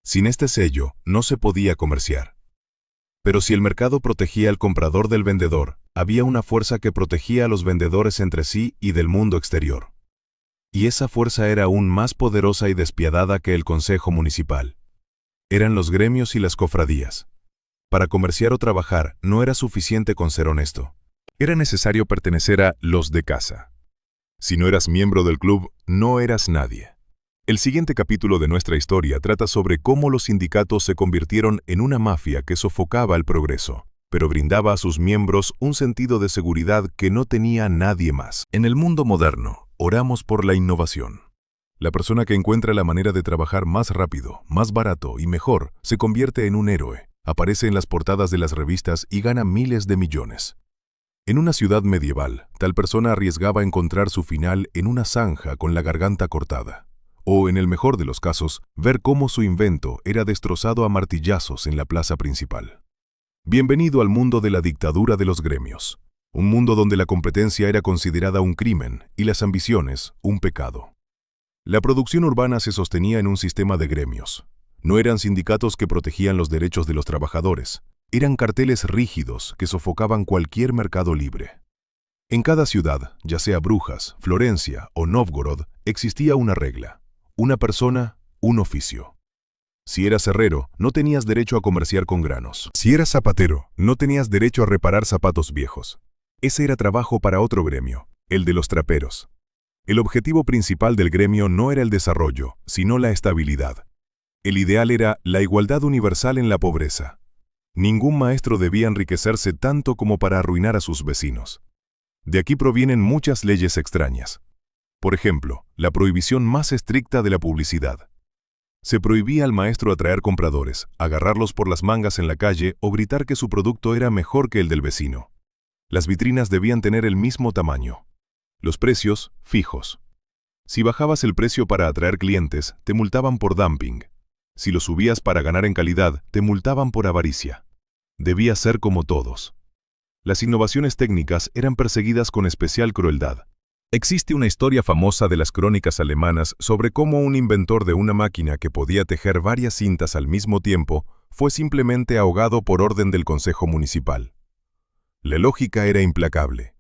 Sin este sello, no se podía comerciar. Pero si el mercado protegía al comprador del vendedor, había una fuerza que protegía a los vendedores entre sí y del mundo exterior. Y esa fuerza era aún más poderosa y despiadada que el Consejo Municipal. Eran los gremios y las cofradías. Para comerciar o trabajar no era suficiente con ser honesto. Era necesario pertenecer a los de casa. Si no eras miembro del club, no eras nadie. El siguiente capítulo de nuestra historia trata sobre cómo los sindicatos se convirtieron en una mafia que sofocaba el progreso, pero brindaba a sus miembros un sentido de seguridad que no tenía nadie más. En el mundo moderno, oramos por la innovación. La persona que encuentra la manera de trabajar más rápido, más barato y mejor se convierte en un héroe, aparece en las portadas de las revistas y gana miles de millones. En una ciudad medieval, tal persona arriesgaba encontrar su final en una zanja con la garganta cortada. O, en el mejor de los casos, ver cómo su invento era destrozado a martillazos en la plaza principal. Bienvenido al mundo de la dictadura de los gremios. Un mundo donde la competencia era considerada un crimen y las ambiciones un pecado. La producción urbana se sostenía en un sistema de gremios. No eran sindicatos que protegían los derechos de los trabajadores. Eran carteles rígidos que sofocaban cualquier mercado libre. En cada ciudad, ya sea Brujas, Florencia o Novgorod, existía una regla. Una persona, un oficio. Si eras herrero, no tenías derecho a comerciar con granos. Si eras zapatero, no tenías derecho a reparar zapatos viejos. Ese era trabajo para otro gremio, el de los traperos. El objetivo principal del gremio no era el desarrollo, sino la estabilidad. El ideal era la igualdad universal en la pobreza. Ningún maestro debía enriquecerse tanto como para arruinar a sus vecinos. De aquí provienen muchas leyes extrañas. Por ejemplo, la prohibición más estricta de la publicidad. Se prohibía al maestro atraer compradores, agarrarlos por las mangas en la calle o gritar que su producto era mejor que el del vecino. Las vitrinas debían tener el mismo tamaño. Los precios, fijos. Si bajabas el precio para atraer clientes, te multaban por dumping. Si lo subías para ganar en calidad, te multaban por avaricia. Debía ser como todos. Las innovaciones técnicas eran perseguidas con especial crueldad. Existe una historia famosa de las crónicas alemanas sobre cómo un inventor de una máquina que podía tejer varias cintas al mismo tiempo fue simplemente ahogado por orden del Consejo Municipal. La lógica era implacable.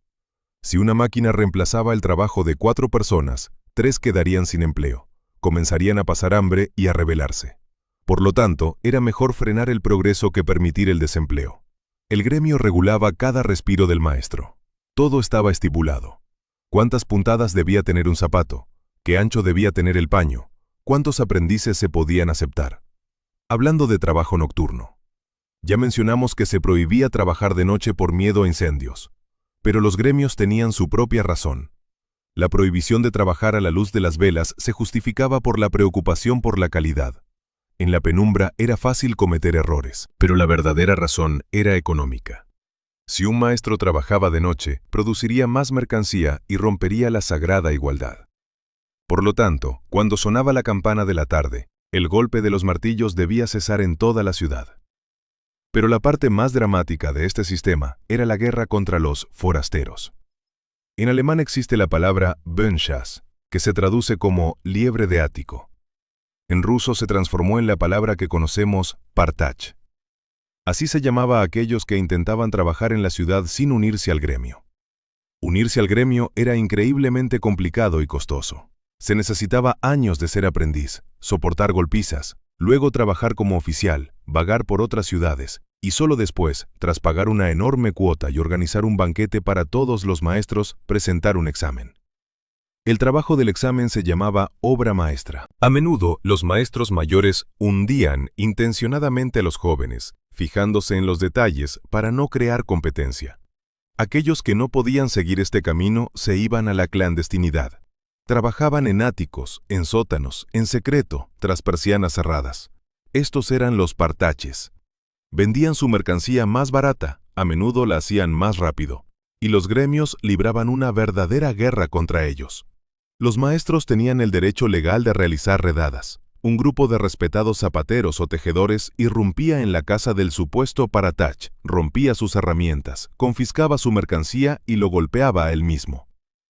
Si una máquina reemplazaba el trabajo de 4 personas, 3 quedarían sin empleo, comenzarían a pasar hambre y a rebelarse. Por lo tanto, era mejor frenar el progreso que permitir el desempleo. El gremio regulaba cada respiro del maestro. Todo estaba estipulado. ¿Cuántas puntadas debía tener un zapato? ¿Qué ancho debía tener el paño? ¿Cuántos aprendices se podían aceptar? Hablando de trabajo nocturno. Ya mencionamos que se prohibía trabajar de noche por miedo a incendios. Pero los gremios tenían su propia razón. La prohibición de trabajar a la luz de las velas se justificaba por la preocupación por la calidad. En la penumbra era fácil cometer errores, pero la verdadera razón era económica. Si un maestro trabajaba de noche, produciría más mercancía y rompería la sagrada igualdad. Por lo tanto, cuando sonaba la campana de la tarde, el golpe de los martillos debía cesar en toda la ciudad. Pero la parte más dramática de este sistema era la guerra contra los forasteros. En alemán existe la palabra Böhnschas, que se traduce como liebre de ático. En ruso se transformó en la palabra que conocemos partach. Así se llamaba a aquellos que intentaban trabajar en la ciudad sin unirse al gremio. Unirse al gremio era increíblemente complicado y costoso. Se necesitaba años de ser aprendiz, soportar golpizas, luego trabajar como oficial, vagar por otras ciudades, y solo después, tras pagar una enorme cuota y organizar un banquete para todos los maestros, presentar un examen. El trabajo del examen se llamaba obra maestra. A menudo, los maestros mayores hundían intencionadamente a los jóvenes, fijándose en los detalles para no crear competencia. Aquellos que no podían seguir este camino se iban a la clandestinidad. Trabajaban en áticos, en sótanos, en secreto, tras persianas cerradas. Estos eran los partaches. Vendían su mercancía más barata, a menudo la hacían más rápido, y los gremios libraban una verdadera guerra contra ellos. Los maestros tenían el derecho legal de realizar redadas. Un grupo de respetados zapateros o tejedores irrumpía en la casa del supuesto paratach, rompía sus herramientas, confiscaba su mercancía y lo golpeaba a él mismo.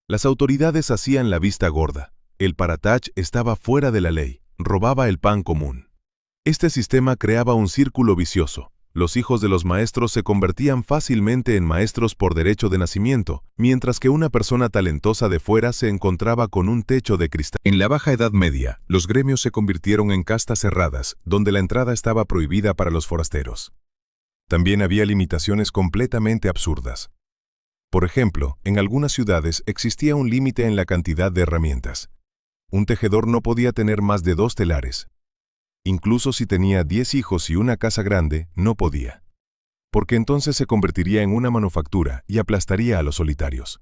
Las autoridades hacían la vista gorda. El paratach estaba fuera de la ley, robaba el pan común. Este sistema creaba un círculo vicioso. Los hijos de los maestros se convertían fácilmente en maestros por derecho de nacimiento, mientras que una persona talentosa de fuera se encontraba con un techo de cristal. En la Baja Edad Media, los gremios se convirtieron en castas cerradas, donde la entrada estaba prohibida para los forasteros. También había limitaciones completamente absurdas. Por ejemplo, en algunas ciudades existía un límite en la cantidad de herramientas. Un tejedor no podía tener más de 2 telares. Incluso si tenía 10 hijos y una casa grande, no podía. Porque entonces se convertiría en una manufactura y aplastaría a los solitarios.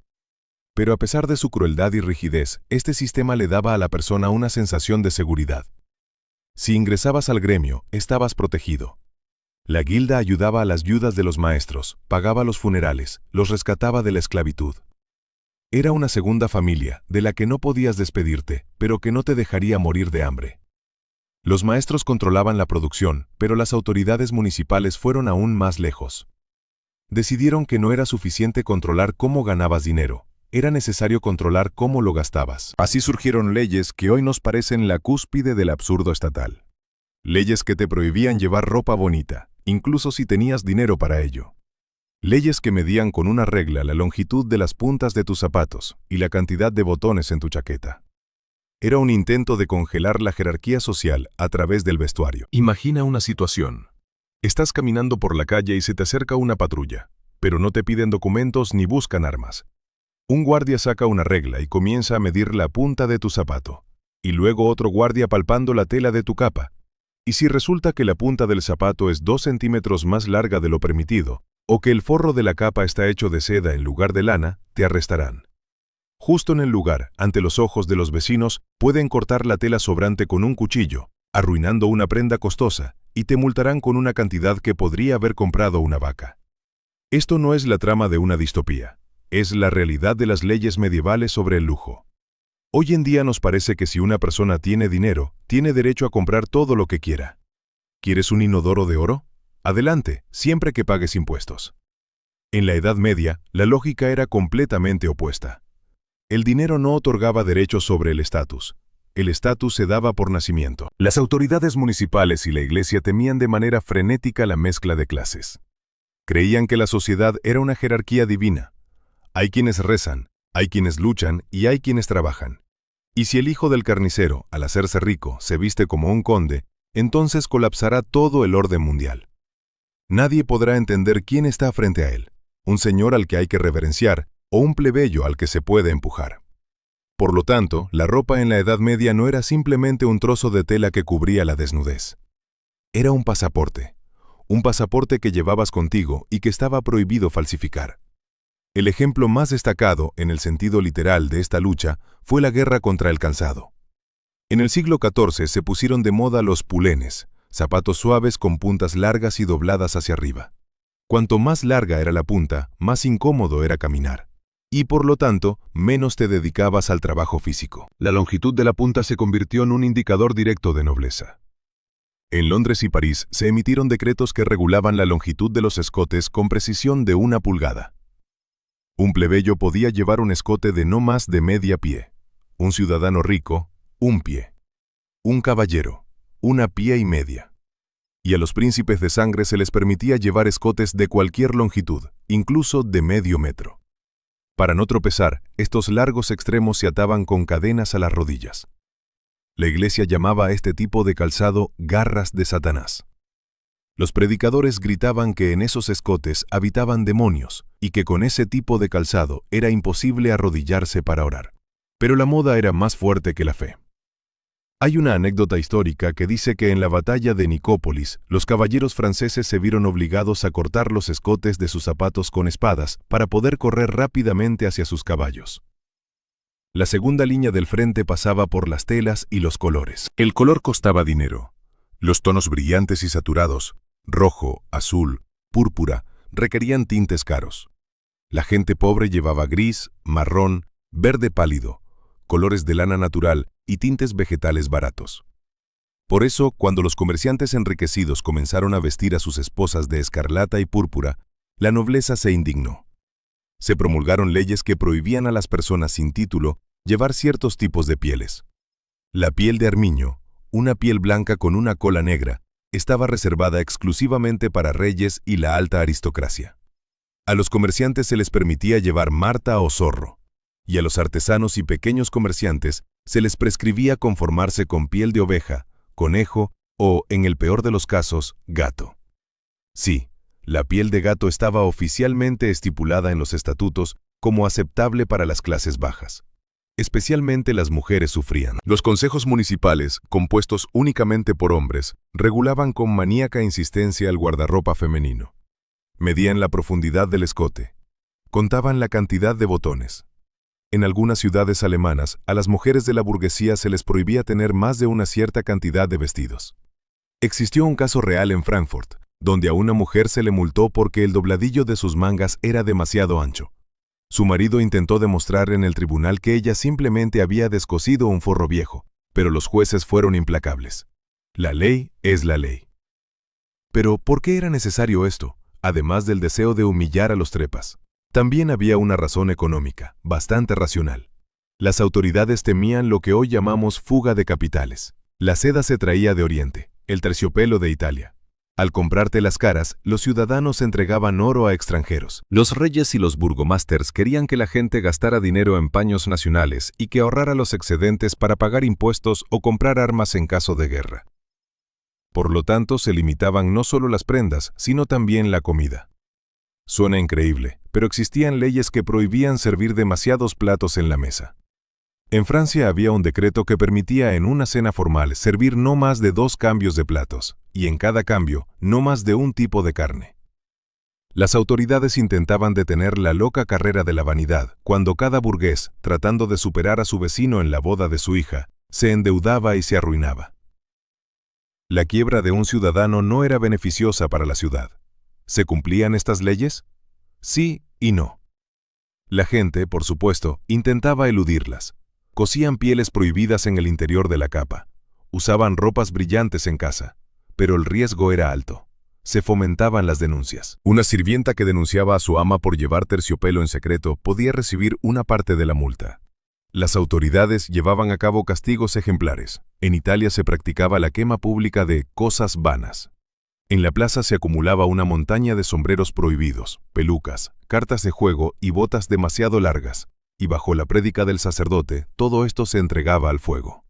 Pero a pesar de su crueldad y rigidez, este sistema le daba a la persona una sensación de seguridad. Si ingresabas al gremio, estabas protegido. La guilda ayudaba a las viudas de los maestros, pagaba los funerales, los rescataba de la esclavitud. Era una segunda familia, de la que no podías despedirte, pero que no te dejaría morir de hambre. Los maestros controlaban la producción, pero las autoridades municipales fueron aún más lejos. Decidieron que no era suficiente controlar cómo ganabas dinero, era necesario controlar cómo lo gastabas. Así surgieron leyes que hoy nos parecen la cúspide del absurdo estatal. Leyes que te prohibían llevar ropa bonita, incluso si tenías dinero para ello. Leyes que medían con una regla la longitud de las puntas de tus zapatos y la cantidad de botones en tu chaqueta. Era un intento de congelar la jerarquía social a través del vestuario. Imagina una situación. Estás caminando por la calle y se te acerca una patrulla, pero no te piden documentos ni buscan armas. Un guardia saca una regla y comienza a medir la punta de tu zapato, y luego otro guardia palpando la tela de tu capa. Y si resulta que la punta del zapato es 2 centímetros más larga de lo permitido, o que el forro de la capa está hecho de seda en lugar de lana, te arrestarán. Justo en el lugar, ante los ojos de los vecinos, pueden cortar la tela sobrante con un cuchillo, arruinando una prenda costosa, y te multarán con una cantidad que podría haber comprado una vaca. Esto no es la trama de una distopía, es la realidad de las leyes medievales sobre el lujo. Hoy en día nos parece que si una persona tiene dinero, tiene derecho a comprar todo lo que quiera. ¿Quieres un inodoro de oro? Adelante, siempre que pagues impuestos. En la Edad Media, la lógica era completamente opuesta. El dinero no otorgaba derechos sobre el estatus se daba por nacimiento. Las autoridades municipales y la iglesia temían de manera frenética la mezcla de clases. Creían que la sociedad era una jerarquía divina. Hay quienes rezan, hay quienes luchan y hay quienes trabajan. Y si el hijo del carnicero, al hacerse rico, se viste como un conde, entonces colapsará todo el orden mundial. Nadie podrá entender quién está frente a él, un señor al que hay que reverenciar, o un plebeyo al que se puede empujar. Por lo tanto, la ropa en la Edad Media no era simplemente un trozo de tela que cubría la desnudez. Era un pasaporte que llevabas contigo y que estaba prohibido falsificar. El ejemplo más destacado, en el sentido literal de esta lucha, fue la guerra contra el calzado. En el siglo XIV se pusieron de moda los pulenes, zapatos suaves con puntas largas y dobladas hacia arriba. Cuanto más larga era la punta, más incómodo era caminar. Y por lo tanto, menos te dedicabas al trabajo físico. La longitud de la punta se convirtió en un indicador directo de nobleza. En Londres y París se emitieron decretos que regulaban la longitud de los escotes con precisión de 1 pulgada. Un plebeyo podía llevar un escote de no más de media pie. Un ciudadano rico, 1 pie. Un caballero, 1 pie y media. Y a los príncipes de sangre se les permitía llevar escotes de cualquier longitud, incluso de medio metro. Para no tropezar, estos largos extremos se ataban con cadenas a las rodillas. La iglesia llamaba a este tipo de calzado garras de Satanás. Los predicadores gritaban que en esos escotes habitaban demonios y que con ese tipo de calzado era imposible arrodillarse para orar. Pero la moda era más fuerte que la fe. Hay una anécdota histórica que dice que en la batalla de Nicópolis, los caballeros franceses se vieron obligados a cortar los escotes de sus zapatos con espadas para poder correr rápidamente hacia sus caballos. La segunda línea del frente pasaba por las telas y los colores. El color costaba dinero. Los tonos brillantes y saturados, rojo, azul, púrpura, requerían tintes caros. La gente pobre llevaba gris, marrón, verde pálido, colores de lana natural y tintes vegetales baratos. Por eso, cuando los comerciantes enriquecidos comenzaron a vestir a sus esposas de escarlata y púrpura, la nobleza se indignó. Se promulgaron leyes que prohibían a las personas sin título llevar ciertos tipos de pieles. La piel de armiño, una piel blanca con una cola negra, estaba reservada exclusivamente para reyes y la alta aristocracia. A los comerciantes se les permitía llevar marta o zorro, y a los artesanos y pequeños comerciantes se les prescribía conformarse con piel de oveja, conejo o, en el peor de los casos, gato. Sí, la piel de gato estaba oficialmente estipulada en los estatutos como aceptable para las clases bajas. Especialmente las mujeres sufrían. Los consejos municipales, compuestos únicamente por hombres, regulaban con maníaca insistencia el guardarropa femenino. Medían la profundidad del escote. Contaban la cantidad de botones. En algunas ciudades alemanas, a las mujeres de la burguesía se les prohibía tener más de una cierta cantidad de vestidos. Existió un caso real en Frankfurt, donde a una mujer se le multó porque el dobladillo de sus mangas era demasiado ancho. Su marido intentó demostrar en el tribunal que ella simplemente había descosido un forro viejo, pero los jueces fueron implacables. La ley es la ley. Pero, ¿por qué era necesario esto, además del deseo de humillar a los trepas? También había una razón económica, bastante racional. Las autoridades temían lo que hoy llamamos fuga de capitales. La seda se traía de Oriente, el terciopelo de Italia. Al comprar telas caras, los ciudadanos entregaban oro a extranjeros. Los reyes y los burgomasters querían que la gente gastara dinero en paños nacionales y que ahorrara los excedentes para pagar impuestos o comprar armas en caso de guerra. Por lo tanto, se limitaban no solo las prendas, sino también la comida. Suena increíble, pero existían leyes que prohibían servir demasiados platos en la mesa. En Francia había un decreto que permitía en una cena formal servir no más de 2 cambios de platos, y en cada cambio no más de un tipo de carne. Las autoridades intentaban detener la loca carrera de la vanidad, cuando cada burgués, tratando de superar a su vecino en la boda de su hija, se endeudaba y se arruinaba. La quiebra de un ciudadano no era beneficiosa para la ciudad. ¿Se cumplían estas leyes? Sí y no. La gente, por supuesto, intentaba eludirlas. Cosían pieles prohibidas en el interior de la capa. Usaban ropas brillantes en casa. Pero el riesgo era alto. Se fomentaban las denuncias. Una sirvienta que denunciaba a su ama por llevar terciopelo en secreto podía recibir una parte de la multa. Las autoridades llevaban a cabo castigos ejemplares. En Italia se practicaba la quema pública de cosas vanas. En la plaza se acumulaba una montaña de sombreros prohibidos, pelucas, cartas de juego y botas demasiado largas, y bajo la prédica del sacerdote, todo esto se entregaba al fuego.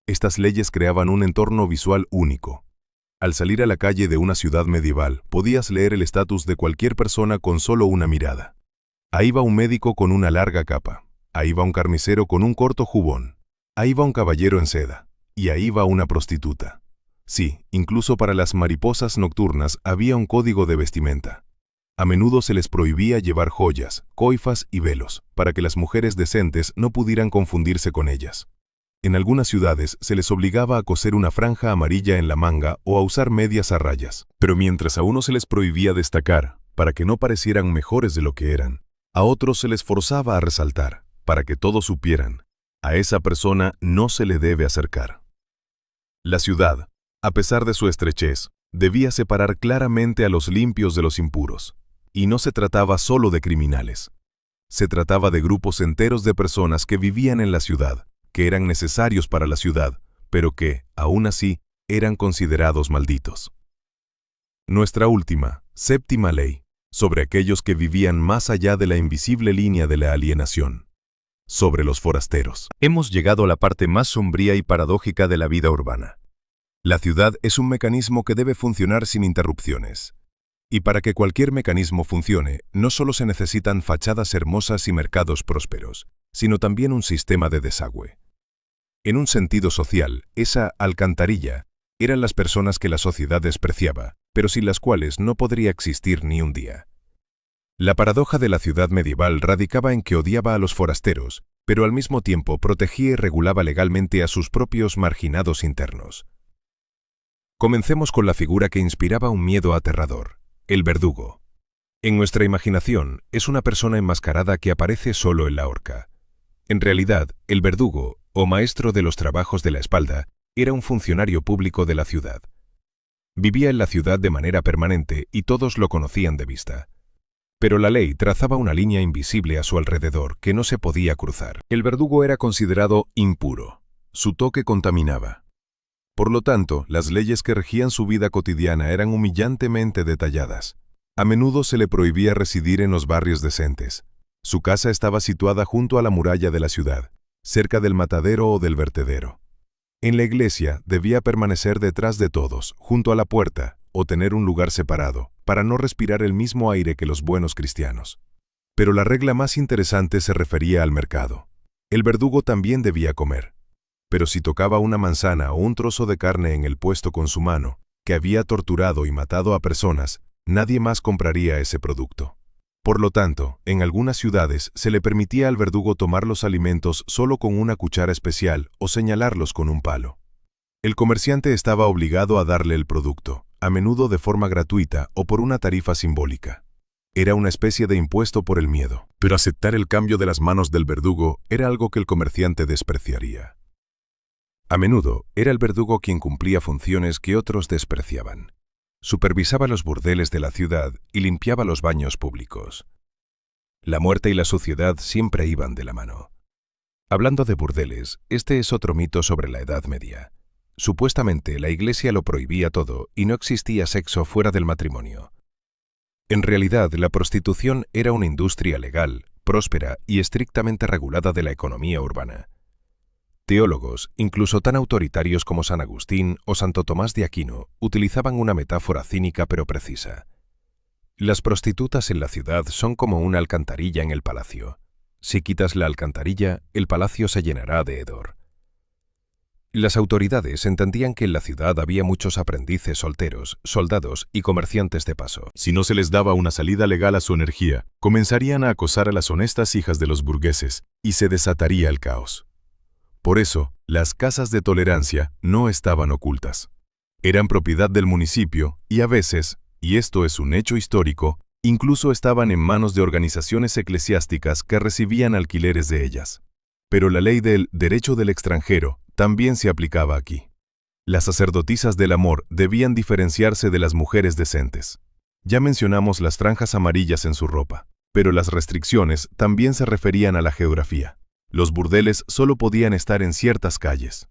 Estas leyes creaban un entorno visual único. Al salir a la calle de una ciudad medieval, podías leer el estatus de cualquier persona con solo una mirada. Ahí va un médico con una larga capa, ahí va un carnicero con un corto jubón, ahí va un caballero en seda, y ahí va una prostituta. Sí, incluso para las mariposas nocturnas había un código de vestimenta. A menudo se les prohibía llevar joyas, coifas y velos, para que las mujeres decentes no pudieran confundirse con ellas. En algunas ciudades se les obligaba a coser una franja amarilla en la manga o a usar medias a rayas. Pero mientras a unos se les prohibía destacar, para que no parecieran mejores de lo que eran, a otros se les forzaba a resaltar, para que todos supieran, a esa persona no se le debe acercar. La ciudad, a pesar de su estrechez, debía separar claramente a los limpios de los impuros. Y no se trataba solo de criminales. Se trataba de grupos enteros de personas que vivían en la ciudad, que eran necesarios para la ciudad, pero que, aún así, eran considerados malditos. Nuestra última, séptima ley, sobre aquellos que vivían más allá de la invisible línea de la alienación. Sobre los forasteros. Hemos llegado a la parte más sombría y paradójica de la vida urbana. La ciudad es un mecanismo que debe funcionar sin interrupciones. Y para que cualquier mecanismo funcione, no solo se necesitan fachadas hermosas y mercados prósperos, sino también un sistema de desagüe. En un sentido social, esa alcantarilla eran las personas que la sociedad despreciaba, pero sin las cuales no podría existir ni un día. La paradoja de la ciudad medieval radicaba en que odiaba a los forasteros, pero al mismo tiempo protegía y regulaba legalmente a sus propios marginados internos. Comencemos con la figura que inspiraba un miedo aterrador, el verdugo. En nuestra imaginación, es una persona enmascarada que aparece solo en la horca. En realidad, el verdugo, o maestro de los trabajos de la espalda, era un funcionario público de la ciudad. Vivía en la ciudad de manera permanente y todos lo conocían de vista. Pero la ley trazaba una línea invisible a su alrededor que no se podía cruzar. El verdugo era considerado impuro. Su toque contaminaba. Por lo tanto, las leyes que regían su vida cotidiana eran humillantemente detalladas. A menudo se le prohibía residir en los barrios decentes. Su casa estaba situada junto a la muralla de la ciudad, cerca del matadero o del vertedero. En la iglesia debía permanecer detrás de todos, junto a la puerta, o tener un lugar separado, para no respirar el mismo aire que los buenos cristianos. Pero la regla más interesante se refería al mercado. El verdugo también debía comer. Pero si tocaba una manzana o un trozo de carne en el puesto con su mano, que había torturado y matado a personas, nadie más compraría ese producto. Por lo tanto, en algunas ciudades se le permitía al verdugo tomar los alimentos solo con una cuchara especial o señalarlos con un palo. El comerciante estaba obligado a darle el producto, a menudo de forma gratuita o por una tarifa simbólica. Era una especie de impuesto por el miedo. Pero aceptar el cambio de las manos del verdugo era algo que el comerciante despreciaría. A menudo era el verdugo quien cumplía funciones que otros despreciaban. Supervisaba los burdeles de la ciudad y limpiaba los baños públicos. La muerte y la suciedad siempre iban de la mano. Hablando de burdeles, este es otro mito sobre la Edad Media. Supuestamente la Iglesia lo prohibía todo y no existía sexo fuera del matrimonio. En realidad, la prostitución era una industria legal, próspera y estrictamente regulada de la economía urbana. Teólogos, incluso tan autoritarios como San Agustín o Santo Tomás de Aquino, utilizaban una metáfora cínica pero precisa. Las prostitutas en la ciudad son como una alcantarilla en el palacio. Si quitas la alcantarilla, el palacio se llenará de hedor. Las autoridades entendían que en la ciudad había muchos aprendices solteros, soldados y comerciantes de paso. Si no se les daba una salida legal a su energía, comenzarían a acosar a las honestas hijas de los burgueses y se desataría el caos. Por eso, las casas de tolerancia no estaban ocultas. Eran propiedad del municipio y a veces, y esto es un hecho histórico, incluso estaban en manos de organizaciones eclesiásticas que recibían alquileres de ellas. Pero la ley del derecho del extranjero también se aplicaba aquí. Las sacerdotisas del amor debían diferenciarse de las mujeres decentes. Ya mencionamos las franjas amarillas en su ropa, pero las restricciones también se referían a la geografía. Los burdeles solo podían estar en ciertas calles.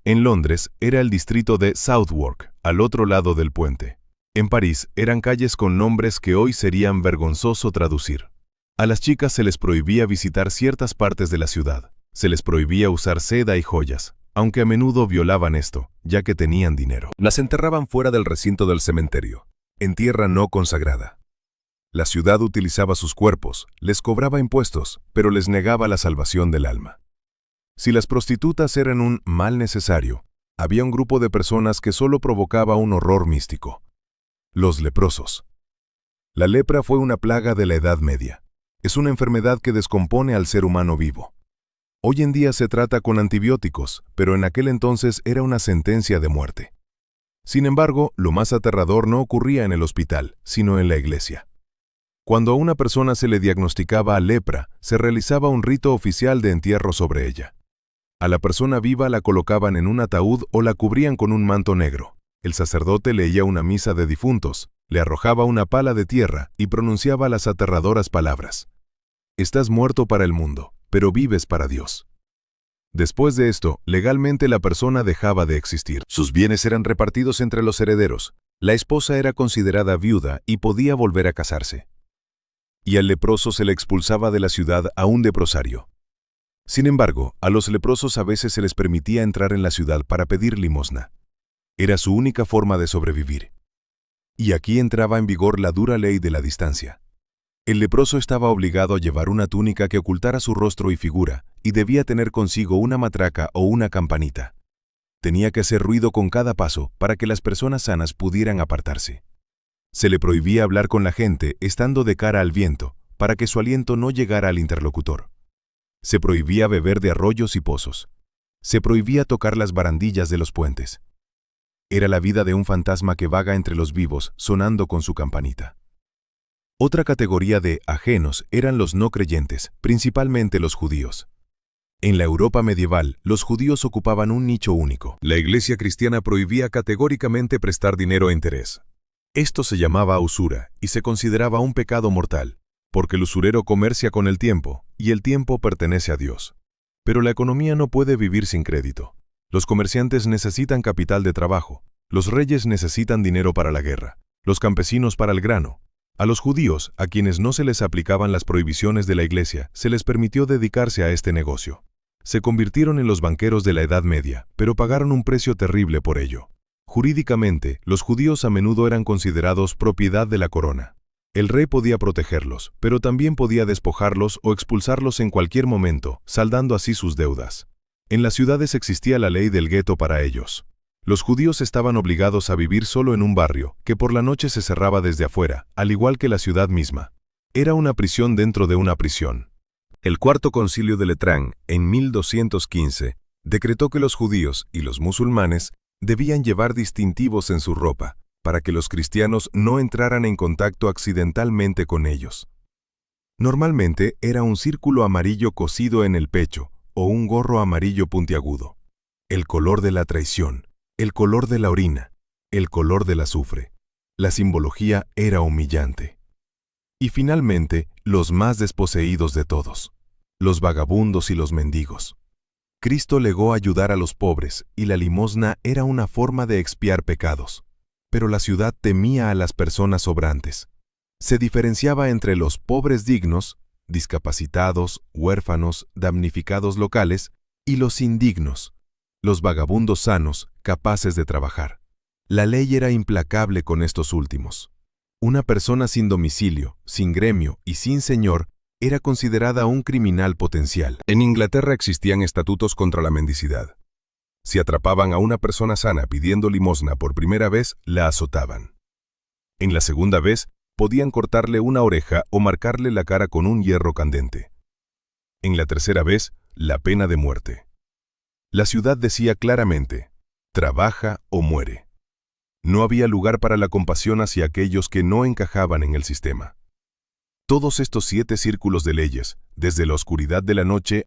En Londres era el distrito de Southwark, al otro lado del puente. En París eran calles con nombres que hoy serían vergonzoso traducir. A las chicas se les prohibía visitar ciertas partes de la ciudad. Se les prohibía usar seda y joyas, aunque a menudo violaban esto, ya que tenían dinero. Las enterraban fuera del recinto del cementerio, en tierra no consagrada. La ciudad utilizaba sus cuerpos, les cobraba impuestos, pero les negaba la salvación del alma. Si las prostitutas eran un mal necesario, había un grupo de personas que solo provocaba un horror místico: los leprosos. La lepra fue una plaga de la Edad Media. Es una enfermedad que descompone al ser humano vivo. Hoy en día se trata con antibióticos, pero en aquel entonces era una sentencia de muerte. Sin embargo, lo más aterrador no ocurría en el hospital, sino en la iglesia. Cuando a una persona se le diagnosticaba lepra, se realizaba un rito oficial de entierro sobre ella. A la persona viva la colocaban en un ataúd o la cubrían con un manto negro. El sacerdote leía una misa de difuntos, le arrojaba una pala de tierra y pronunciaba las aterradoras palabras: «Estás muerto para el mundo, pero vives para Dios». Después de esto, legalmente la persona dejaba de existir. Sus bienes eran repartidos entre los herederos. La esposa era considerada viuda y podía volver a casarse. Y al leproso se le expulsaba de la ciudad a un leprosario. Sin embargo, a los leprosos a veces se les permitía entrar en la ciudad para pedir limosna. Era su única forma de sobrevivir. Y aquí entraba en vigor la dura ley de la distancia. El leproso estaba obligado a llevar una túnica que ocultara su rostro y figura, y debía tener consigo una matraca o una campanita. Tenía que hacer ruido con cada paso para que las personas sanas pudieran apartarse. Se le prohibía hablar con la gente estando de cara al viento, para que su aliento no llegara al interlocutor. Se prohibía beber de arroyos y pozos. Se prohibía tocar las barandillas de los puentes. Era la vida de un fantasma que vaga entre los vivos, sonando con su campanita. Otra categoría de ajenos eran los no creyentes, principalmente los judíos. En la Europa medieval, los judíos ocupaban un nicho único. La Iglesia cristiana prohibía categóricamente prestar dinero a interés. Esto se llamaba usura y se consideraba un pecado mortal, porque el usurero comercia con el tiempo, y el tiempo pertenece a Dios. Pero la economía no puede vivir sin crédito. Los comerciantes necesitan capital de trabajo, los reyes necesitan dinero para la guerra, los campesinos para el grano. A los judíos, a quienes no se les aplicaban las prohibiciones de la Iglesia, se les permitió dedicarse a este negocio. Se convirtieron en los banqueros de la Edad Media, pero pagaron un precio terrible por ello. Jurídicamente, los judíos a menudo eran considerados propiedad de la corona. El rey podía protegerlos, pero también podía despojarlos o expulsarlos en cualquier momento, saldando así sus deudas. En las ciudades existía la ley del gueto para ellos. Los judíos estaban obligados a vivir solo en un barrio, que por la noche se cerraba desde afuera, al igual que la ciudad misma. Era una prisión dentro de una prisión. El Cuarto Concilio de Letrán, en 1215, decretó que los judíos y los musulmanes debían llevar distintivos en su ropa, para que los cristianos no entraran en contacto accidentalmente con ellos. Normalmente era un círculo amarillo cosido en el pecho o un gorro amarillo puntiagudo. El color de la traición, el color de la orina, el color del azufre. La simbología era humillante. Y finalmente, los más desposeídos de todos, los vagabundos y los mendigos. Cristo legó ayudar a los pobres y la limosna era una forma de expiar pecados. Pero la ciudad temía a las personas sobrantes. Se diferenciaba entre los pobres dignos, discapacitados, huérfanos, damnificados locales, y los indignos, los vagabundos sanos, capaces de trabajar. La ley era implacable con estos últimos. Una persona sin domicilio, sin gremio y sin señor era considerada un criminal potencial. En Inglaterra existían estatutos contra la mendicidad. Si atrapaban a una persona sana pidiendo limosna por primera vez, la azotaban. En la segunda vez, podían cortarle una oreja o marcarle la cara con un hierro candente. En la tercera vez, la pena de muerte. La ciudad decía claramente, trabaja o muere. No había lugar para la compasión hacia aquellos que no encajaban en el sistema. Todos estos 7 círculos de leyes, desde la oscuridad de la noche